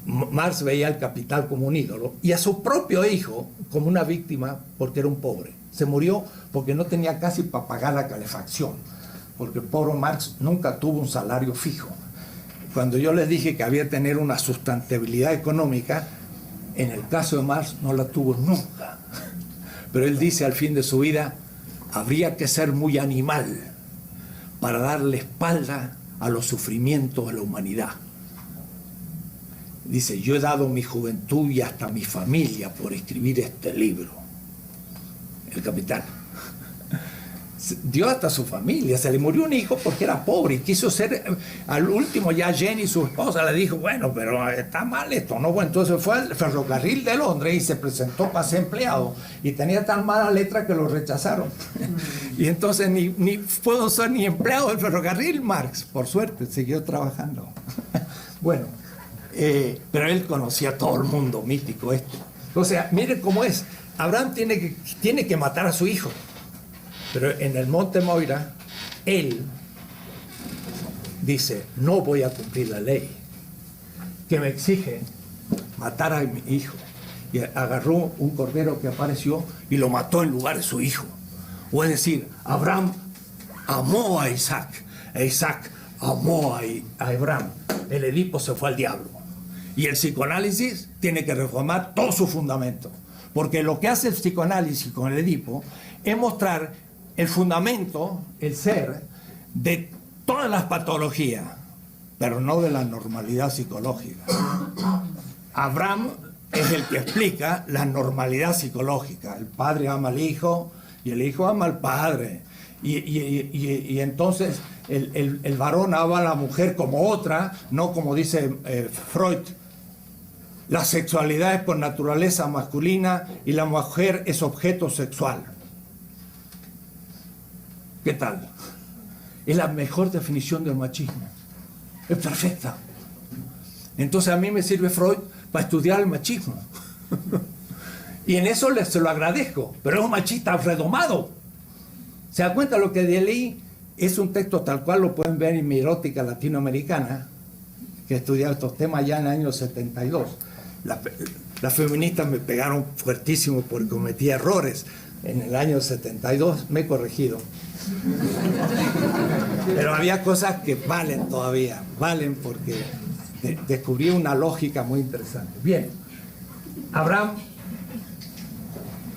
Speaker 3: Marx veía al capital como un ídolo y a su propio hijo como una víctima porque era un pobre. Se murió porque no tenía casi para pagar la calefacción, porque el pobre Marx nunca tuvo un salario fijo. Cuando yo les dije que había que tener una sustentabilidad económica, en el caso de Marx no la tuvo nunca. Pero él dice al fin de su vida: habría que ser muy animal para darle espalda a los sufrimientos de la humanidad. Dice: yo he dado mi juventud y hasta mi familia por escribir este libro. El capitán dio hasta su familia. Se le murió un hijo porque era pobre y quiso ser, al último ya Jenny, su esposa, le dijo: bueno, pero está mal esto, ¿no? Bueno, entonces fue al ferrocarril de Londres y se presentó para ser empleado, y tenía tan mala letra que lo rechazaron. Y entonces ni pudo ser ni empleado del ferrocarril Marx. Por suerte siguió trabajando. Bueno, pero él conocía a todo el mundo mítico este. O sea, miren cómo es. Abraham tiene que matar a su hijo, pero en el monte Moira él dice: no voy a cumplir la ley que me exige matar a mi hijo. Y agarró un cordero que apareció y lo mató en lugar de su hijo. O es decir, Abraham amó a Isaac, e Isaac amó a Abraham. El Edipo se fue al diablo. Y el psicoanálisis tiene que reformar todo su fundamento, porque lo que hace el psicoanálisis con el Edipo es mostrar el fundamento, el ser, de todas las patologías, pero no de la normalidad psicológica. Abraham es el que explica la normalidad psicológica. El padre ama al hijo y el hijo ama al padre. Y entonces el varón ama a la mujer como otra, no como dice Freud. La sexualidad es por naturaleza masculina y la mujer es objeto sexual. ¿Qué tal? Es la mejor definición del machismo. Es perfecta. Entonces a mí me sirve Freud para estudiar el machismo. Y en eso se lo agradezco. Pero es un machista redomado. ¿Se da cuenta? Lo que leí es un texto tal cual lo pueden ver en mi erótica latinoamericana, que he estudiado estos temas ya en el año 72. Las feministas me pegaron fuertísimo porque cometí errores. En el año 72 me he corregido. Pero había cosas que valen todavía, valen porque descubrí una lógica muy interesante. Bien, Abraham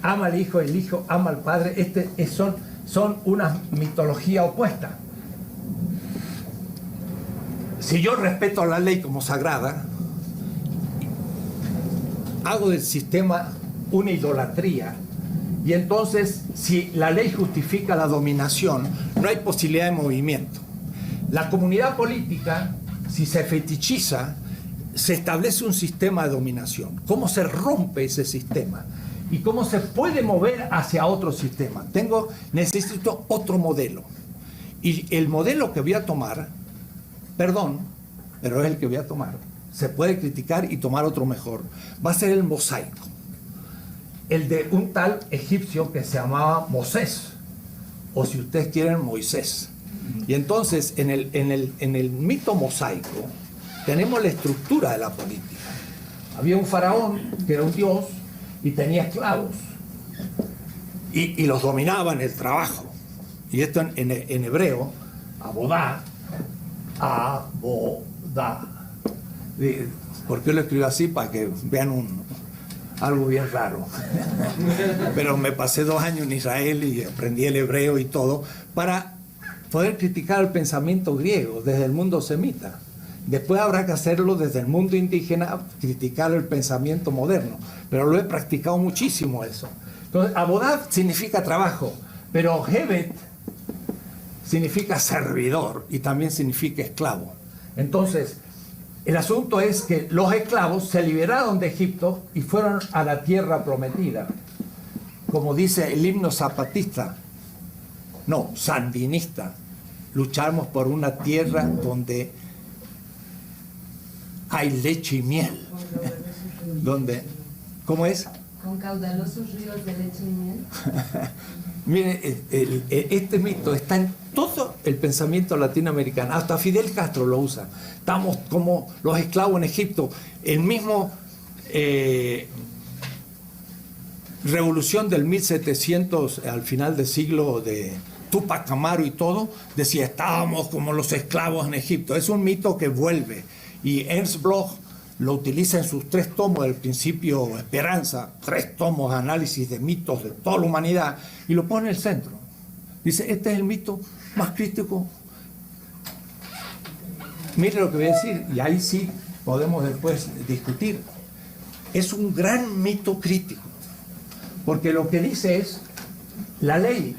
Speaker 3: ama al hijo, el hijo ama al padre. Son una mitología opuesta. Si yo respeto la ley como sagrada, hago del sistema una idolatría, y entonces si la ley justifica la dominación, no hay posibilidad de movimiento. La comunidad política, si se fetichiza, se establece un sistema de dominación. ¿Cómo se rompe ese sistema? ¿Y cómo se puede mover hacia otro sistema? Necesito otro modelo. Y el modelo que voy a tomar, perdón, pero es el que voy a tomar, se puede criticar y tomar otro mejor, va a ser el mosaico. El de un tal egipcio que se llamaba Mosés, o si ustedes quieren, Moisés. Y entonces, en el mito mosaico, tenemos la estructura de la política. Había un faraón que era un dios y tenía esclavos. Y los dominaba en el trabajo. Y esto en hebreo, abodá. ¿Por qué lo escribo así? Para que vean algo bien raro. Pero me pasé 2 años en Israel y aprendí el hebreo y todo para poder criticar el pensamiento griego desde el mundo semita. Después habrá que hacerlo desde el mundo indígena, criticar el pensamiento moderno. Pero lo he practicado muchísimo eso. Entonces, abodá significa trabajo, pero Hebet significa servidor y también significa esclavo. Entonces, el asunto es que los esclavos se liberaron de Egipto y fueron a la tierra prometida. Como dice el himno zapatista, no, sandinista, luchamos por una tierra donde hay leche y miel. Donde, ¿cómo es?
Speaker 6: Con caudalosos ríos de leche y miel.
Speaker 3: Mire, este mito está en todo el pensamiento latinoamericano. Hasta Fidel Castro lo usa. Estamos como los esclavos en Egipto. El mismo revolución del 1700 al final del siglo de Túpac Amaru y todo, decía, estábamos como los esclavos en Egipto. Es un mito que vuelve. Y Ernst Bloch lo utiliza en sus 3 tomos del Principio Esperanza, 3 tomos de análisis de mitos de toda la humanidad, y lo pone en el centro. Dice, este es el mito más crítico. Mire lo que voy a decir, y ahí sí podemos después discutir. Es un gran mito crítico, porque lo que dice es, la ley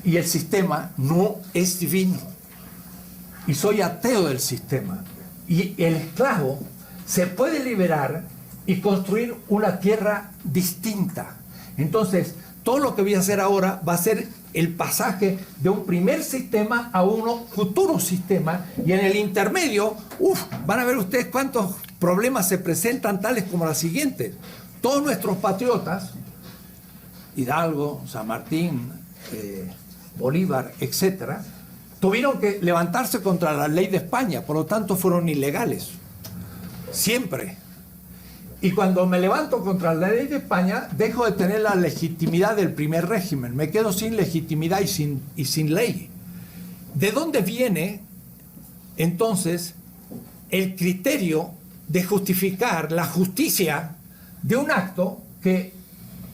Speaker 3: y el sistema no es divino, y soy ateo del sistema, y el esclavo se puede liberar y construir una tierra distinta. Entonces, todo lo que voy a hacer ahora va a ser el pasaje de un primer sistema a un futuro sistema, y en el intermedio, van a ver ustedes cuántos problemas se presentan, tales como las siguientes. Todos nuestros patriotas, Hidalgo, San Martín, Bolívar, etcétera, tuvieron que levantarse contra la ley de España, por lo tanto fueron ilegales. Siempre. Y cuando me levanto contra la ley de España, dejo de tener la legitimidad del primer régimen. Me quedo sin legitimidad y sin ley. ¿De dónde viene, entonces, el criterio de justificar la justicia de un acto que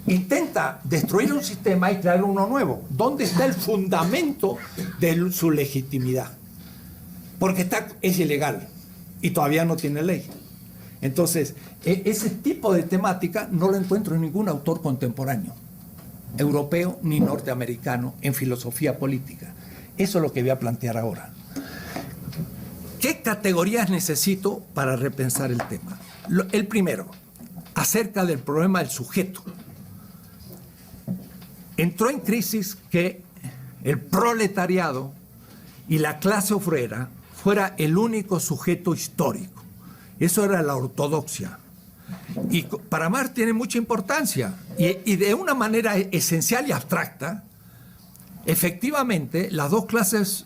Speaker 3: intenta destruir un sistema y crear uno nuevo? ¿Dónde está el fundamento de su legitimidad? porque es ilegal y todavía no tiene ley. Entonces, ese tipo de temática no lo encuentro en ningún autor contemporáneo, europeo ni norteamericano, en filosofía política. Eso es lo que voy a plantear ahora. ¿Qué categorías necesito para repensar el tema? El primero, acerca del problema del sujeto. Entró en crisis que el proletariado y la clase obrera fuera el único sujeto histórico. Eso era la ortodoxia. Y para Marx tiene mucha importancia. Y de una manera esencial y abstracta, efectivamente, las dos clases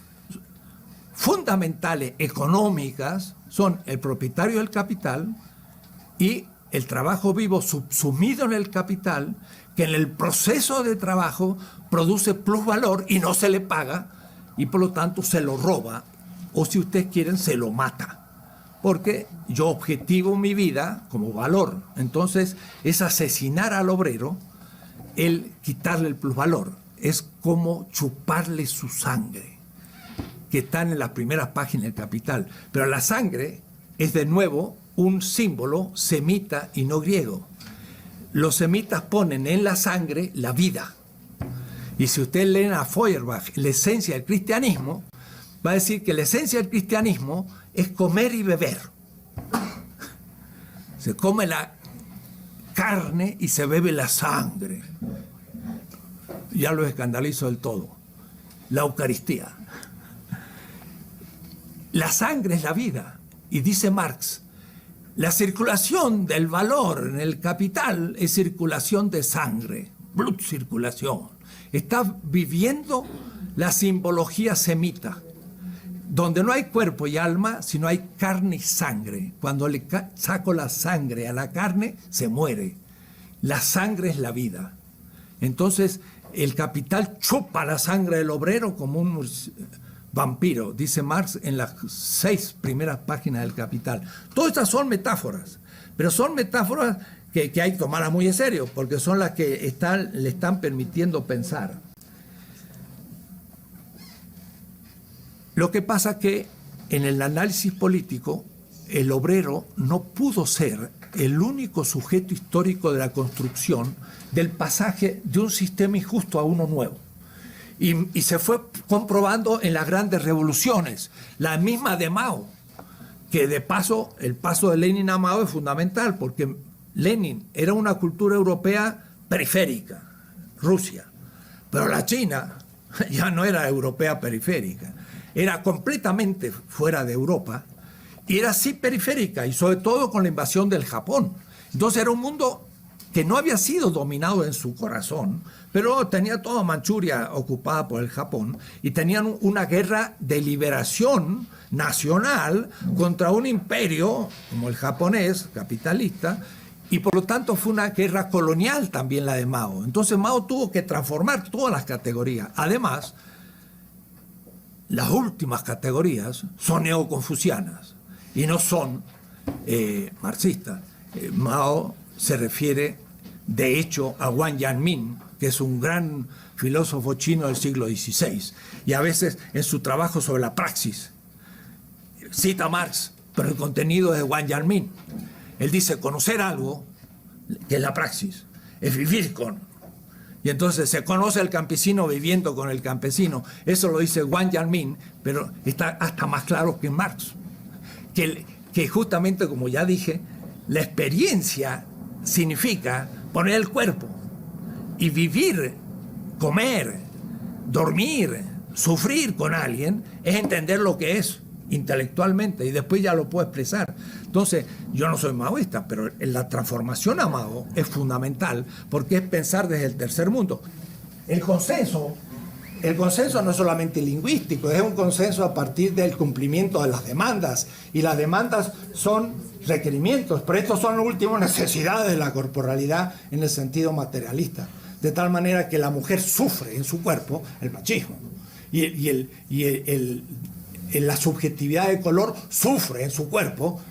Speaker 3: fundamentales económicas son el propietario del capital y el trabajo vivo subsumido en el capital, que en el proceso de trabajo produce plusvalor y no se le paga, y por lo tanto se lo roba, o si ustedes quieren, se lo mata. Porque yo objetivo mi vida como valor. Entonces, es asesinar al obrero el quitarle el plusvalor. Es como chuparle su sangre, que están en las primeras páginas del Capital. Pero la sangre es de nuevo un símbolo semita y no griego. Los semitas ponen en la sangre la vida. Y si ustedes leen a Feuerbach, la esencia del cristianismo, va a decir que la esencia del cristianismo es comer y beber. Se come la carne y se bebe la sangre. Ya lo escandalizo del todo. La Eucaristía. La sangre es la vida. Y dice Marx, la circulación del valor en el capital es circulación de sangre, circulación. Está viviendo la simbología semita, donde no hay cuerpo y alma, sino hay carne y sangre. Cuando le saco la sangre a la carne, se muere. La sangre es la vida. Entonces, el capital chupa la sangre del obrero como un vampiro, dice Marx en las 6 primeras páginas del Capital. Todas estas son metáforas, pero son metáforas que hay que tomarlas muy en serio, porque son las que le están permitiendo pensar. Lo que pasa es que en el análisis político, el obrero no pudo ser el único sujeto histórico de la construcción del pasaje de un sistema injusto a uno nuevo. Y se fue comprobando en las grandes revoluciones, la misma de Mao, que de paso, el paso de Lenin a Mao es fundamental, porque Lenin era una cultura europea periférica, Rusia, pero la China ya no era europea periférica, era completamente fuera de Europa, y era sí periférica, y sobre todo con la invasión del Japón. Entonces era un mundo que no había sido dominado en su corazón, pero tenía toda Manchuria ocupada por el Japón, y tenían una guerra de liberación nacional contra un imperio como el japonés, capitalista, y por lo tanto fue una guerra colonial también la de Mao. Entonces Mao tuvo que transformar todas las categorías. Además, las últimas categorías son neoconfucianas y no son marxistas. Mao se refiere, de hecho, a Wang Yanmin, que es un gran filósofo chino del siglo XVI, y a veces en su trabajo sobre la praxis cita a Marx, pero el contenido es de Wang Yanmin. Él dice, conocer algo, que es la praxis, es vivir con. Y entonces se conoce al campesino viviendo con el campesino. Eso lo dice Wang Yanmin, pero está hasta más claro que Marx. Que justamente, como ya dije, la experiencia significa poner el cuerpo y vivir, comer, dormir, sufrir con alguien, es entender lo que es intelectualmente y después ya lo puedo expresar. Entonces, yo no soy maoísta, pero la transformación a Mao es fundamental porque es pensar desde el tercer mundo. El consenso no es solamente lingüístico, es un consenso a partir del cumplimiento de las demandas, y las demandas son requerimientos, pero estos son las últimas necesidades de la corporalidad en el sentido materialista, de tal manera que la mujer sufre en su cuerpo el machismo y la subjetividad de color sufre en su cuerpo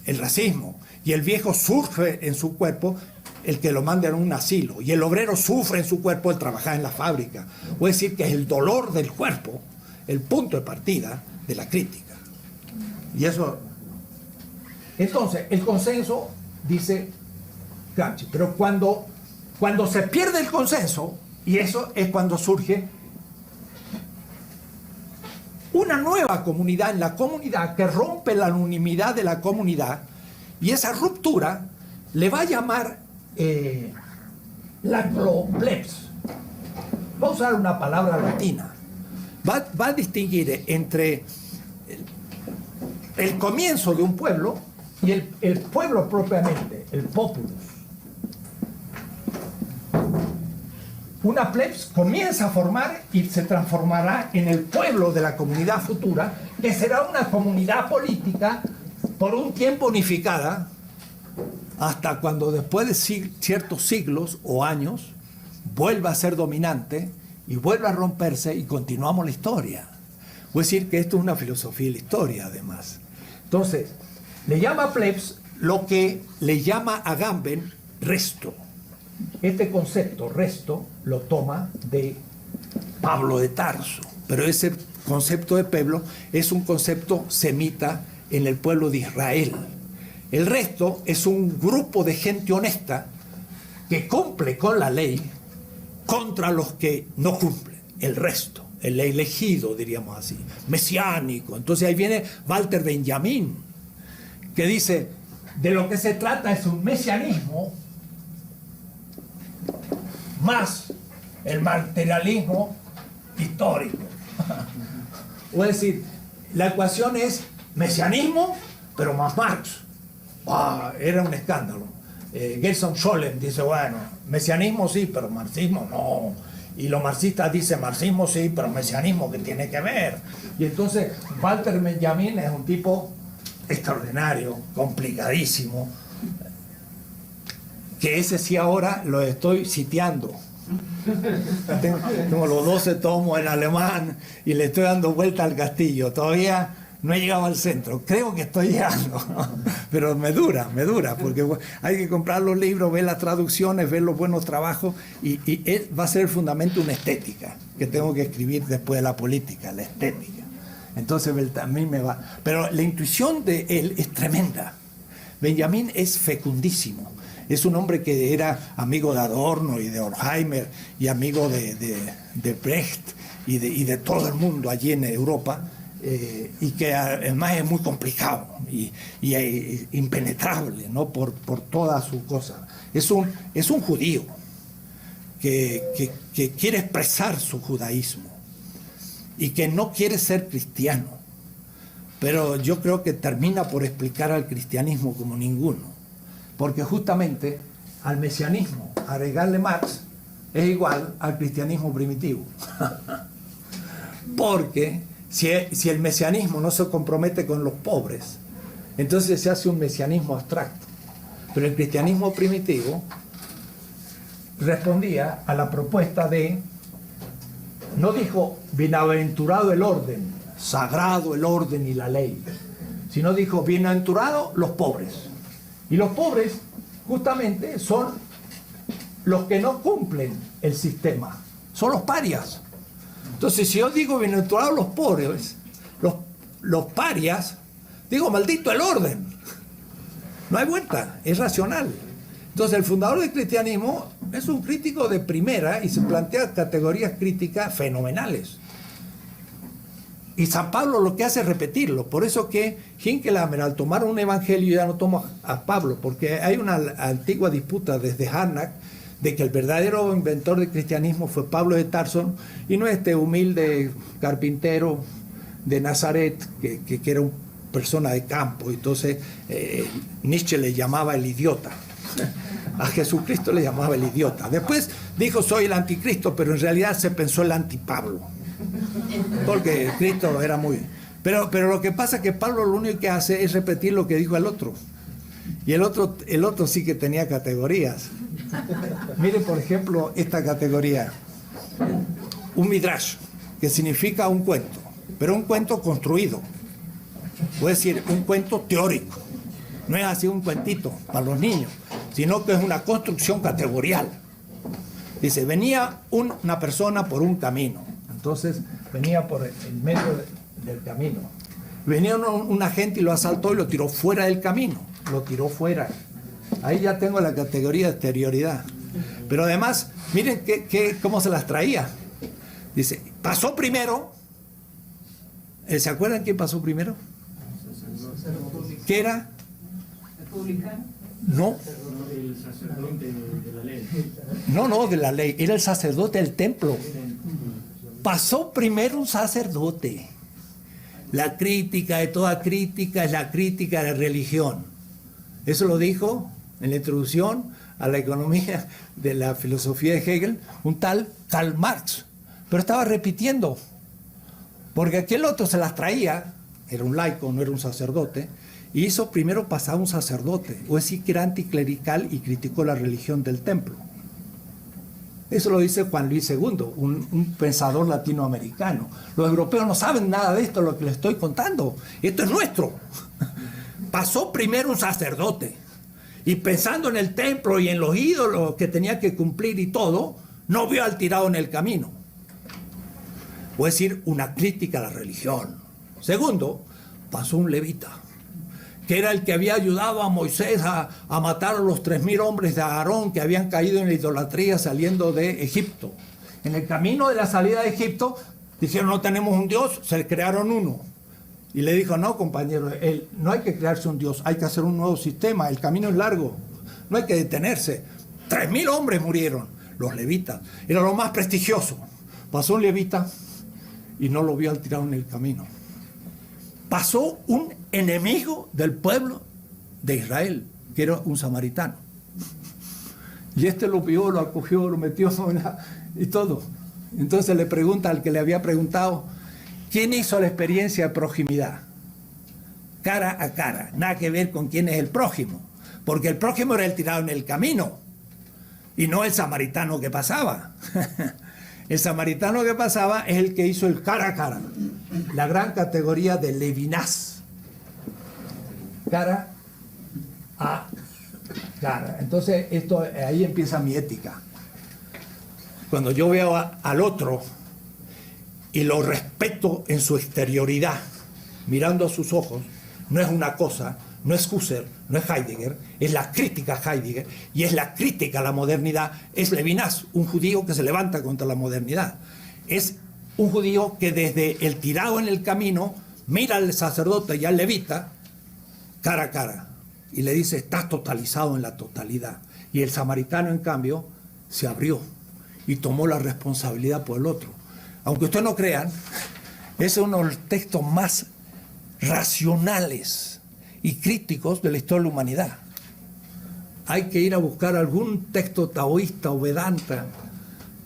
Speaker 3: el racismo, y el viejo sufre en su cuerpo el que lo manden a un asilo, y el obrero sufre en su cuerpo el trabajar en la fábrica. O es decir, que es el dolor del cuerpo el punto de partida de la crítica. Y eso... Entonces, el consenso, dice Gramsci, pero cuando se pierde el consenso, y eso es cuando surge una nueva comunidad en la comunidad que rompe la unanimidad de la comunidad, y esa ruptura le va a llamar la plebs. Va a usar una palabra latina. Va a distinguir entre el comienzo de un pueblo y el pueblo propiamente, el populus. Una plebs comienza a formar y se transformará en el pueblo de la comunidad futura, que será una comunidad política por un tiempo unificada, hasta cuando después de ciertos siglos o años vuelva a ser dominante y vuelva a romperse y continuamos la historia. Voy a decir que esto es una filosofía de la historia, además. Entonces, le llama plebs lo que le llama a Agamben resto. Este concepto, resto, lo toma de Pablo de Tarso, pero ese concepto de pueblo es un concepto semita en el pueblo de Israel. El resto es un grupo de gente honesta que cumple con la ley contra los que no cumplen. El resto, el elegido, diríamos así, mesiánico. Entonces ahí viene Walter Benjamin, que dice, de lo que se trata es un mesianismo más el materialismo histórico. Es decir, la ecuación es mesianismo, pero más Marx. Era un escándalo. Gerson Scholem dice, bueno, mesianismo sí, pero marxismo no. Y los marxistas dicen, marxismo sí, pero mesianismo, ¿qué tiene que ver? Y entonces Walter Benjamin es un tipo extraordinario, complicadísimo, que ese sí ahora lo estoy sitiando. Tengo los 12 tomos en alemán y le estoy dando vuelta al castillo. Todavía no he llegado al centro. Creo que estoy llegando, pero me dura, porque hay que comprar los libros, ver las traducciones, ver los buenos trabajos y va a ser el fundamento una estética que tengo que escribir después de la política, la estética. Entonces también me va. Pero la intuición de él es tremenda. Benjamin es fecundísimo. Es un hombre que era amigo de Adorno y de Horkheimer y amigo de Brecht y de todo el mundo allí en Europa, y que además es muy complicado y impenetrable, ¿no? por toda su cosa. Es un judío que quiere expresar su judaísmo y que no quiere ser cristiano, pero yo creo que termina por explicar al cristianismo como ninguno. Porque justamente al mesianismo, agregarle Marx, es igual al cristianismo primitivo. Porque si el mesianismo no se compromete con los pobres, entonces se hace un mesianismo abstracto. Pero el cristianismo primitivo respondía a la propuesta no dijo bienaventurado el orden, sagrado el orden y la ley, sino dijo bienaventurado los pobres. Y los pobres justamente son los que no cumplen el sistema, son los parias. Entonces, si yo digo bienaventurados los pobres, los parias, digo maldito el orden. No hay vuelta, es racional. Entonces, el fundador del cristianismo es un crítico de primera y se plantea categorías críticas fenomenales. Y San Pablo lo que hace es repetirlo. Por eso que Hinckelhammer, al tomar un evangelio, ya no toma a Pablo, porque hay una antigua disputa desde Harnack de que el verdadero inventor del cristianismo fue Pablo de Tarso y no este humilde carpintero de Nazaret que era una persona de campo. Entonces Nietzsche le llamaba el idiota. A Jesucristo le llamaba el idiota. Después dijo soy el anticristo, pero en realidad se pensó el antipablo. Porque Cristo era muy... Pero lo que pasa es que Pablo lo único que hace es repetir lo que dijo el otro. Y el otro sí que tenía categorías. Mire, por ejemplo, esta categoría. Un midrash, que significa un cuento, pero un cuento construido. Puede decir, un cuento teórico. No es así un cuentito para los niños, sino que es una construcción categorial. Dice, venía una persona por un camino. Entonces venía por el medio del camino. Venía una gente y lo asaltó y lo tiró fuera del camino, lo tiró fuera. Ahí ya tengo la categoría de exterioridad. Pero además, miren cómo se las traía. Dice, pasó primero. ¿Se acuerdan quién pasó primero? ¿Qué era?
Speaker 5: ¿Republicano?
Speaker 3: No.
Speaker 5: El sacerdote de la ley.
Speaker 3: No, de la ley. Era el sacerdote del templo. Pasó primero un sacerdote. La crítica de toda crítica es la crítica de la religión. Eso lo dijo en la introducción a la economía de la filosofía de Hegel, un tal Karl Marx. Pero estaba repitiendo, porque aquel otro se las traía, era un laico, no era un sacerdote, y hizo primero pasar un sacerdote, o decir que era anticlerical y criticó la religión del templo. Eso lo dice Juan Luis II, un pensador latinoamericano. Los europeos no saben nada de esto, lo que les estoy contando. Esto es nuestro. Pasó primero un sacerdote, y pensando en el templo y en los ídolos que tenía que cumplir y todo, no vio al tirado en el camino. O decir, una crítica a la religión. Segundo, pasó un levita, que era el que había ayudado a Moisés a matar a los 3.000 hombres de Aarón que habían caído en la idolatría saliendo de Egipto. En el camino de la salida de Egipto, dijeron, no tenemos un Dios, se crearon uno. Y le dijo, no, compañero, no hay que crearse un Dios, hay que hacer un nuevo sistema, el camino es largo, no hay que detenerse. 3.000 hombres murieron, los levitas, era lo más prestigioso. Pasó un levita y no lo vio al tirado en el camino. Pasó un enemigo del pueblo de Israel, que era un samaritano. Y este lo vio, lo acogió, lo metió y todo. Entonces le pregunta al que le había preguntado, ¿quién hizo la experiencia de proximidad? Cara a cara, nada que ver con quién es el prójimo, porque el prójimo era el tirado en el camino y no el samaritano que pasaba. El samaritano que pasaba es el que hizo el cara a cara, la gran categoría de Levinas. Cara a cara. Entonces, ahí empieza mi ética. Cuando yo veo al otro y lo respeto en su exterioridad, mirando a sus ojos, no es una cosa, no es Husserl, no es Heidegger, es la crítica a Heidegger y es la crítica a la modernidad. Es Levinas, un judío que se levanta contra la modernidad. Es un judío que desde el tirado en el camino mira al sacerdote y al levita cara a cara y le dice, estás totalizado en la totalidad. Y el samaritano, en cambio, se abrió y tomó la responsabilidad por el otro. Aunque ustedes no crean, es uno de los textos más racionales y críticos de la historia de la humanidad. Hay que ir a buscar algún texto taoísta o vedanta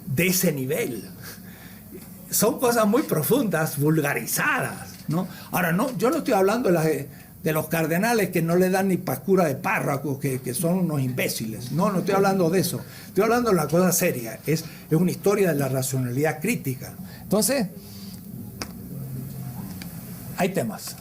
Speaker 3: de ese nivel. Son cosas muy profundas, vulgarizadas, ¿no? Ahora, no, yo no estoy hablando de los cardenales que no le dan ni pascura de párrafos, que son unos imbéciles. No estoy hablando de eso. Estoy hablando de una cosa seria. Es una historia de la racionalidad crítica. Entonces, hay temas.